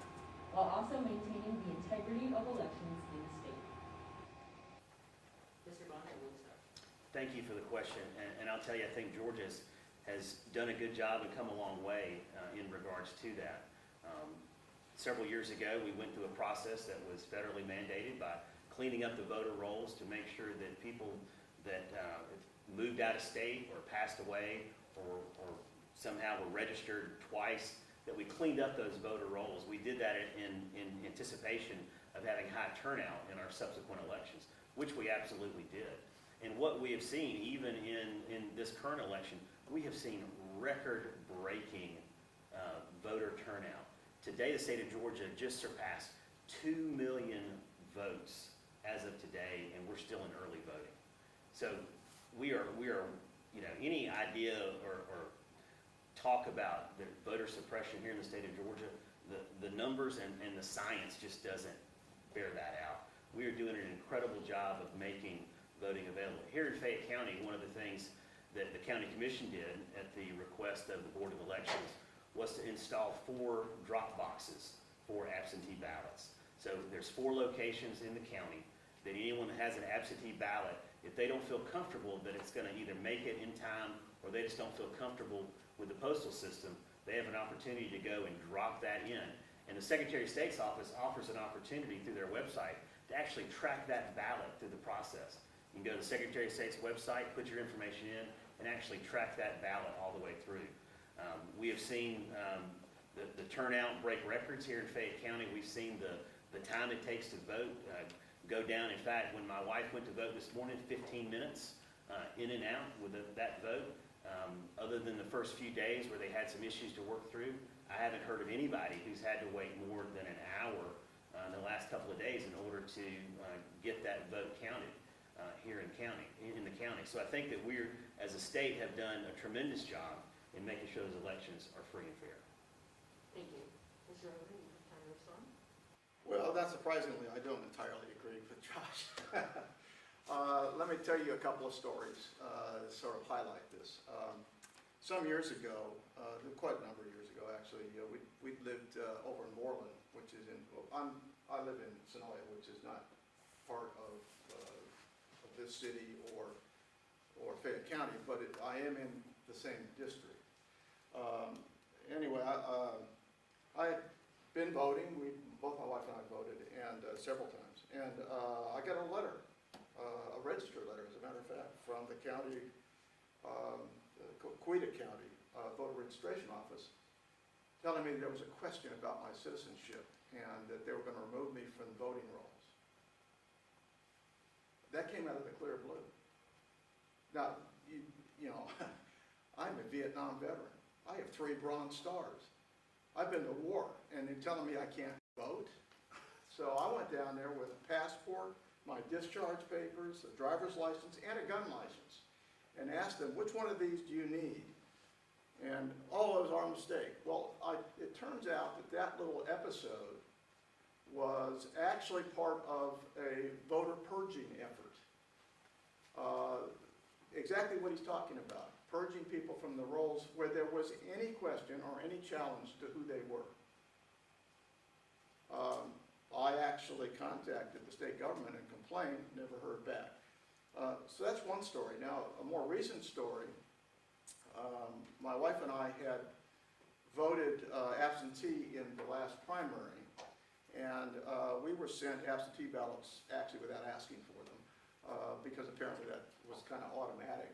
while also maintaining the integrity of elections in the state? Mr. Bonner, will start. Thank you for the question, and I'll tell you, I think Georgia has done a good job and come a long way in regards to that. Several years ago, we went through a process that was federally mandated by cleaning up the voter rolls to make sure that people that moved out of state or passed away or somehow were registered twice, that we cleaned up those voter rolls. We did that in anticipation of having high turnout in our subsequent elections, which we absolutely did. And what we have seen, even in this current election, we have seen record-breaking voter turnout. Today, the state of Georgia just surpassed 2 million votes as of today, and we're still in early voting. So we are, any idea or talk about the voter suppression here in the state of Georgia, the numbers and the science just doesn't bear that out. We are doing an incredible job of making voting available. Here in Fayette County, one of the things that the county commission did at the request of the Board of Elections was to install 4 drop boxes for absentee ballots. So there's 4 locations in the county that anyone that has an absentee ballot, if they don't feel comfortable that it's going to either make it in time or they just don't feel comfortable with the postal system, they have an opportunity to go and drop that in. And the Secretary of State's office offers an opportunity through their website to actually track that ballot through the process. You can go to the Secretary of State's website, put your information in, and actually track that ballot all the way through. We have seen the turnout break records here in Fayette County. We've seen the time it takes to vote go down. In fact, when my wife went to vote this morning, 15 minutes in and out with that vote. Other than the first few days where they had some issues to work through, I haven't heard of anybody who's had to wait more than an hour in the last couple of days in order to get that vote counted here in the county. So I think that we, as a state, have done a tremendous job in making sure those elections are free and fair. Thank you. Mr. Rovner, you have time to respond? Well, not surprisingly, I don't entirely agree with Josh. Let me tell you a couple of stories that sort of highlight this. Some years ago, quite a number of years ago actually, we lived over in Moreland, which is I live in Sonoya, which is not part of this city or Fayette County, but I am in the same district. Anyway, I've been voting. Both my wife and I voted, and several times. And I got a letter, a registered letter, as a matter of fact, from the county, Quita County Voter Registration Office, telling me there was a question about my citizenship and that they were going to remove me from the voting rolls. That came out of the clear blue. Now, you know, I'm a Vietnam veteran. I have 3 Bronze Stars. I've been to war, and they're telling me I can't vote? So I went down there with a passport, my discharge papers, a driver's license, and a gun license, and asked them, which one of these do you need? And all those are a mistake. Well, it turns out that little episode was actually part of a voter purging effort. Exactly what he's talking about, purging people from the rolls where there was any question or any challenge to who they were. I actually contacted the state government and complained, never heard back. So that's one story. Now, a more recent story, my wife and I had voted absentee in the last primary, and we were sent absentee ballots actually without asking for them, because apparently that was kind of automatic.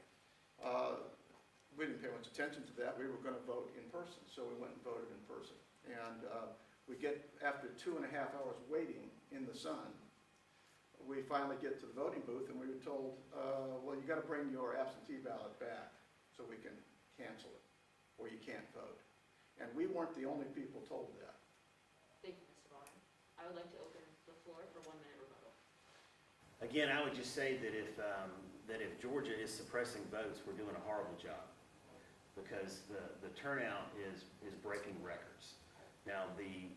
We didn't pay much attention to that. We were going to vote in person, so we went and voted in person. And we get, after 2.5 hours waiting in the sun, we finally get to the voting booth, and we were told, well, you got to bring your absentee ballot back so we can cancel it, or you can't vote. And we weren't the only people told that. Thank you, Mr. Bonner. I would like to open the floor for 1 minute rebuttal. Again, I would just say that if Georgia is suppressing votes, we're doing a horrible job, because the turnout is breaking records. Now, the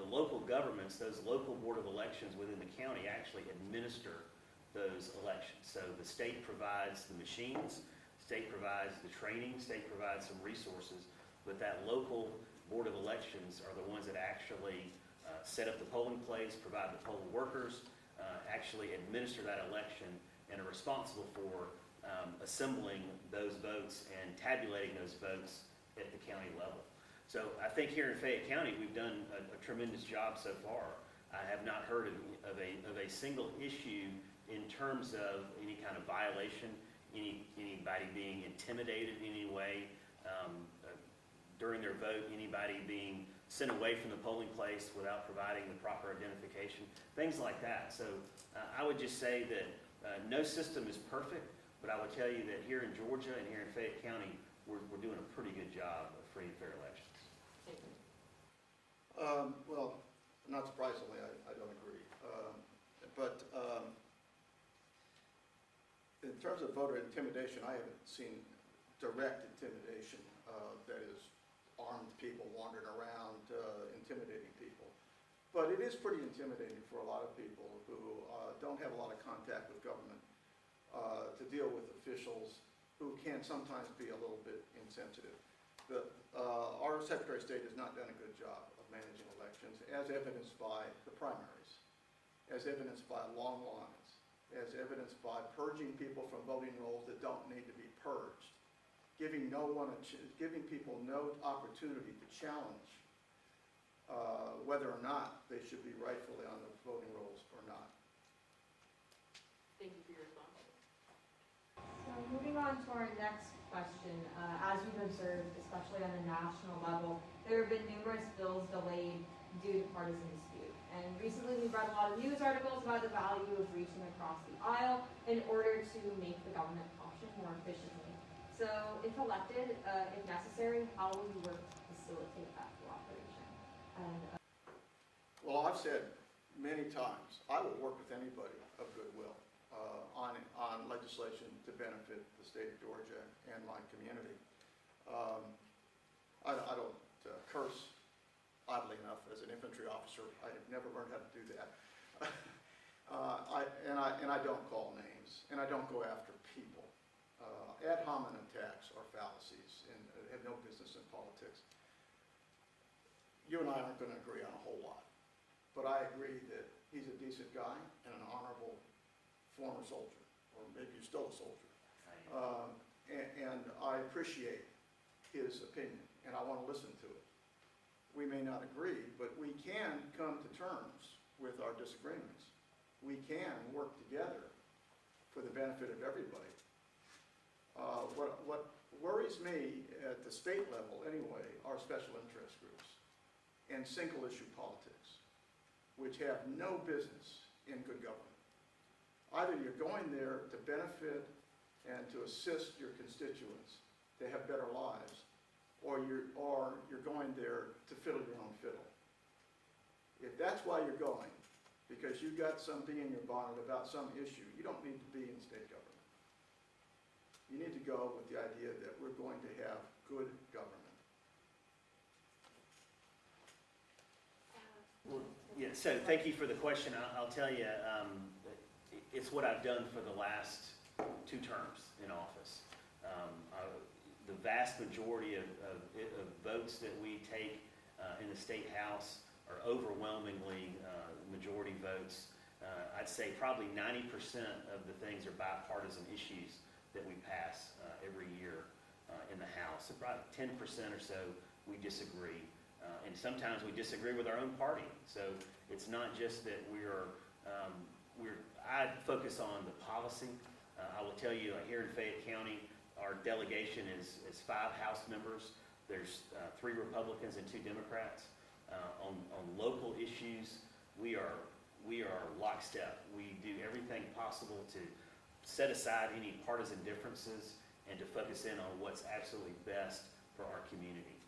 local governments, those local board of elections within the county actually administer those elections. So the state provides the machines, state provides the training, state provides some resources, but that local board of elections are the ones that actually set up the polling place, provide the poll workers, actually administer that election, and are responsible for assembling those votes and tabulating those votes at the county level. So I think here in Fayette County, we've done a tremendous job so far. I have not heard of a single issue in terms of any kind of violation, anybody being intimidated in any way during their vote, anybody being sent away from the polling place without providing the proper identification, things like that. So I would just say that No system is perfect, but I would tell you that here in Georgia and here in Fayette County, we're doing a pretty good job of free and fair elections. Well, not surprisingly, I don't agree. But in terms of voter intimidation, I haven't seen direct intimidation, that is armed people wandering around intimidating people. But it is pretty intimidating for a lot of people who don't have a lot of contact with government to deal with officials who can sometimes be a little bit insensitive. Our Secretary of State has not done a good job of managing elections, as evidenced by the primaries, as evidenced by long lines, as evidenced by purging people from voting rolls that don't need to be purged, giving people no opportunity to challenge whether or not they should be rightfully on the voting rolls or not. Thank you for your response. So moving on to our next question, as we've observed, especially on the national level, there have been numerous bills delayed due to partisan dispute. And recently we've read a lot of news articles about the value of reaching across the aisle in order to make the government function more efficiently. So if elected, if necessary, how will you work to facilitate that cooperation? And, Well, I've said many times, I will work with anybody of goodwill on legislation to benefit the state of Georgia and my community. I don't curse, oddly enough, as an infantry officer. I have never learned how to do that. And I don't call names, and I don't go after people. Ad hominem attacks are fallacies and have no business in politics. You and I aren't going to agree on a whole lot, but I agree that he's a decent guy and an honorable former soldier, or maybe you're still a soldier. And I appreciate his opinion, and I want to listen to it. We may not agree, but we can come to terms with our disagreements. We can work together for the benefit of everybody. What worries me at the state level anyway are special interest groups and single issue politics, which have no business in good government. Either you're going there to benefit and to assist your constituents to have better lives, or you're going there to fiddle your own fiddle. If that's why you're going, because you got some bee in your bonnet about some issue, you don't need to be in state government. You need to go with the idea that we're going to have good government. Yeah, so thank you for the question. I'll tell you, it's what I've done for the last 2 terms in office. The vast majority of votes that we take in the state house are overwhelmingly majority votes. I'd say probably 90% of the things are bipartisan issues that we pass every year in the House. About 10% or so we disagree. And sometimes we disagree with our own party. So it's not just that I focus on the policy. I will tell you, here in Fayette County, our delegation is 5 House members. There's 3 Republicans and 2 Democrats. On local issues, we are lockstep. We do everything possible to set aside any partisan differences and to focus in on what's absolutely best for our community.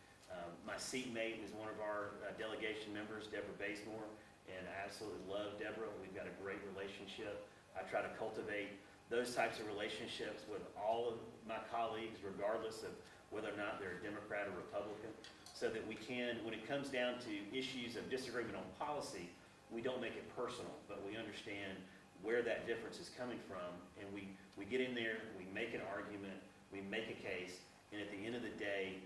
My seatmate is one of our delegation members, Deborah Bazemore, and I absolutely love Deborah. We've got a great relationship. I try to cultivate those types of relationships with all of my colleagues, regardless of whether or not they're a Democrat or Republican, so that we can, when it comes down to issues of disagreement on policy, we don't make it personal, but we understand where that difference is coming from, and we get in there, we make an argument, we make a case, and at the end of the day,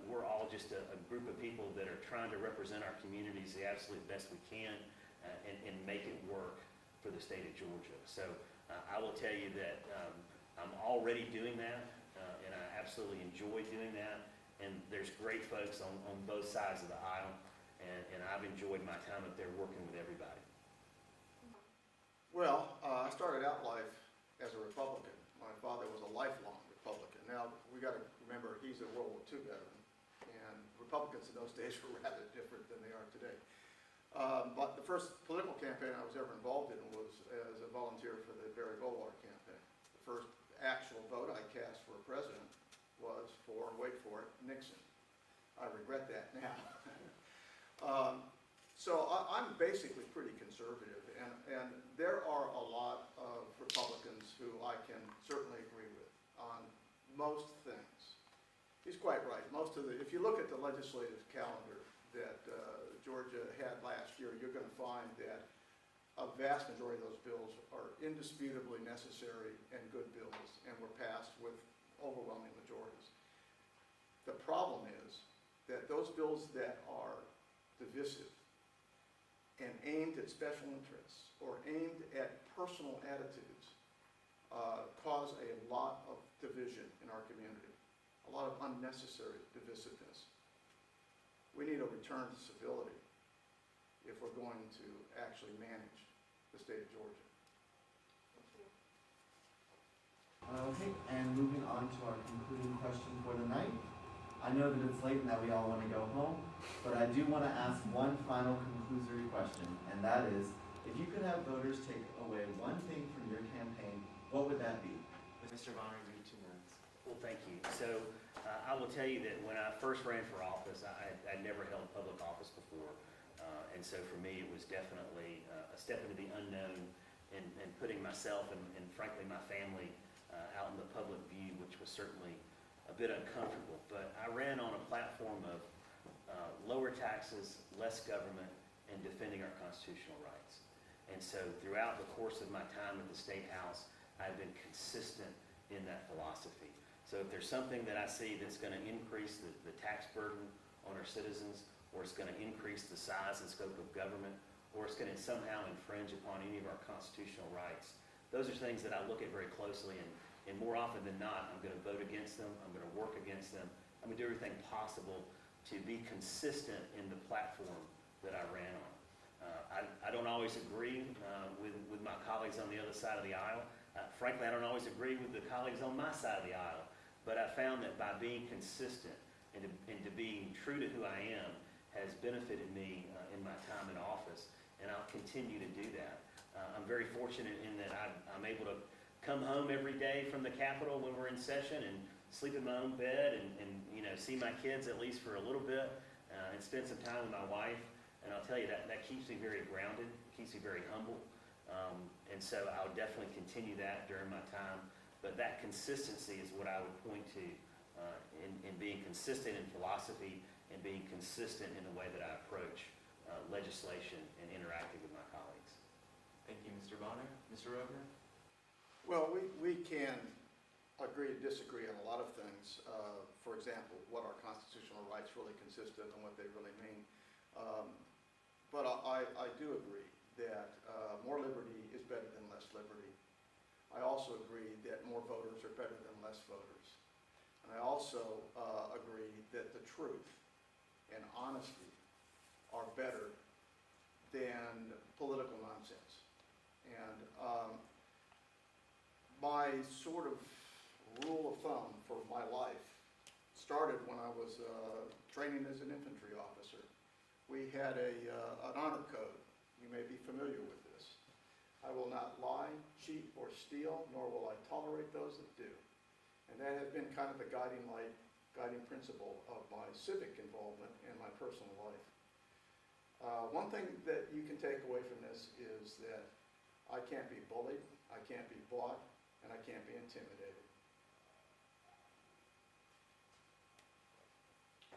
we're all just a group of people that are trying to represent our communities the absolute best we can and make it work for the state of Georgia. So I will tell you that I'm already doing that, and I absolutely enjoy doing that. And there's great folks on both sides of the aisle, and I've enjoyed my time up there working with everybody. Well, I started out life as a Republican. My father was a lifelong Republican. Now, we got to remember, he's a World War II veteran, and Republicans in those days were rather different than they are today. But the first political campaign I was ever involved in was as a volunteer for the Barry Goldwater campaign. The first actual vote I cast for president was for, wait for it, Nixon. I regret that now. So I'm basically pretty conservative, and there are a lot of Republicans who I can certainly agree with on most things. He's quite right. If you look at the legislative calendar that Georgia had last year, you're going to find that a vast majority of those bills are indisputably necessary and good bills, and were passed with overwhelming majorities. The problem is that those bills that are divisive and aimed at special interests or aimed at personal attitudes cause a lot of division in our community, a lot of unnecessary divisiveness. We need a return to civility if we're going to actually manage the state of Georgia. Okay, and moving on to our concluding question for the night. I know that it's late and that we all want to go home, but I do want to ask one final conclusory question, and that is, if you could have voters take away one thing from your campaign, what would that be? Mr. Ronner, you have 2 minutes. Well, thank you. So I will tell you that when I first ran for office, I'd never held public office before. And so for me, it was definitely a step into the unknown and putting myself and frankly my family out in the public view, which was certainly a bit uncomfortable. But I ran on a platform of lower taxes, less government, and defending our constitutional rights. And so throughout the course of my time at the State House, I've been consistent in that philosophy. So if there's something that I see that's going to increase the tax burden on our citizens, or it's going to increase the size and scope of government, or it's going to somehow infringe upon any of our constitutional rights, those are things that I look at very closely, and more often than not, I'm going to vote against them, I'm going to work against them, I'm going to do everything possible to be consistent in the platform that I ran on. I don't always agree with my colleagues on the other side of the aisle. Frankly, I don't always agree with the colleagues on my side of the aisle, but I found that by being consistent and to being true to who I am has benefited me in my time in office, and I'll continue to do that. I'm very fortunate in that I'm able to come home every day from the Capitol when we're in session and sleep in my own bed and see my kids at least for a little bit and spend some time with my wife. And I'll tell you that keeps me very grounded, keeps me very humble. And so I'll definitely continue that during my time. But that consistency is what I would point to in being consistent in philosophy and being consistent in the way that I approach legislation and interacting with my colleagues. Thank you, Mr. Bonner. Mr. Rovner? Well, we can agree to disagree on a lot of things. For example, what our constitutional rights really consist of and what they really mean. But I do agree that more liberty is better than less liberty. I also agree that more voters are better than less voters. And I also agree that the truth and honesty are better than political nonsense. And my sort of rule of thumb for my life started when I was training as an infantry officer. We had an honor code. You may be familiar with this. I will not lie, cheat, or steal, nor will I tolerate those that do. And that has been kind of the guiding light, guiding principle of my civic involvement in my personal life. One thing that you can take away from this is that I can't be bullied, I can't be bought, and I can't be intimidated.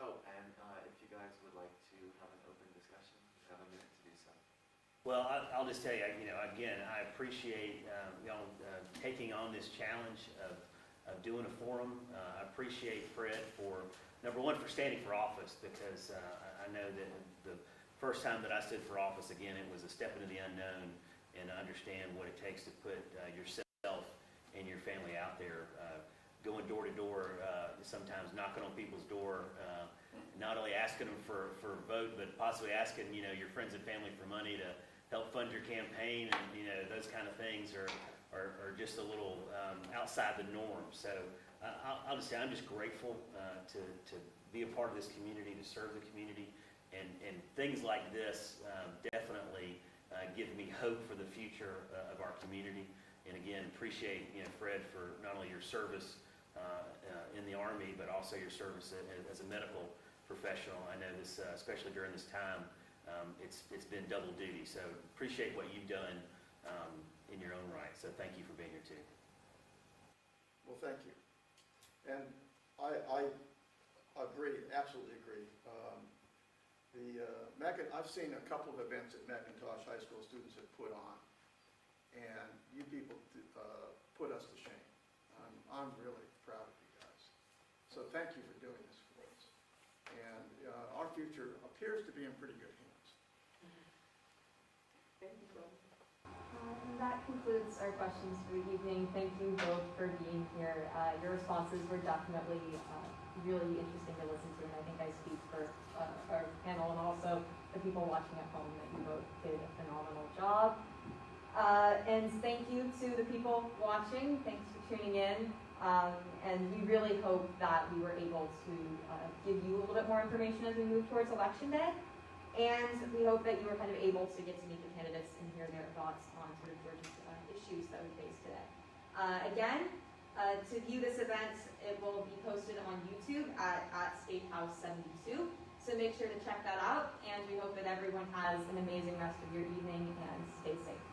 Oh, and if you guys would like to have an open discussion, you have a minute to do so. Well, I'll just tell you, again, I appreciate y'all taking on this challenge of doing a forum. I appreciate Fred for, number one, for standing for office, because I know that the first time that I stood for office, again, it was a step into the unknown, and I understand what it takes to put yourself and your family out there, going door to door, sometimes knocking on people's door, not only asking them for a vote, but possibly asking, your friends and family for money to help fund your campaign, and, those kind of things are just a little outside the norm. So I'll just say I'm just grateful to be a part of this community, to serve the community, And things like this definitely give me hope for the future of our community. And again, appreciate Fred for not only your service in the Army, but also your service as a medical professional. I know this, especially during this time, it's been double duty. So appreciate what you've done in your own right. So thank you for being here too. Well, thank you. And I agree, absolutely agree. I've seen a couple of events that McIntosh High School students have put on, and you people put us to shame. I'm really proud of you guys. So thank you for doing this for us. And our future appears to be in pretty good hands. Thank you, Bill. And that concludes our questions for the evening. Thank you both for being here. Your responses were definitely really interesting to listen to, and I think I speak for our panel and also the people watching at home that you both did a phenomenal job. And thank you to the people watching. Thanks for tuning in. And we really hope that we were able to give you a little bit more information as we move towards Election Day. And we hope that you were kind of able to get to meet the candidates and hear their thoughts on sort of Georgia's issues that we face today. Again, to view this event, it will be posted on YouTube at State House 72. So make sure to check that out, and we hope that everyone has an amazing rest of your evening and stay safe.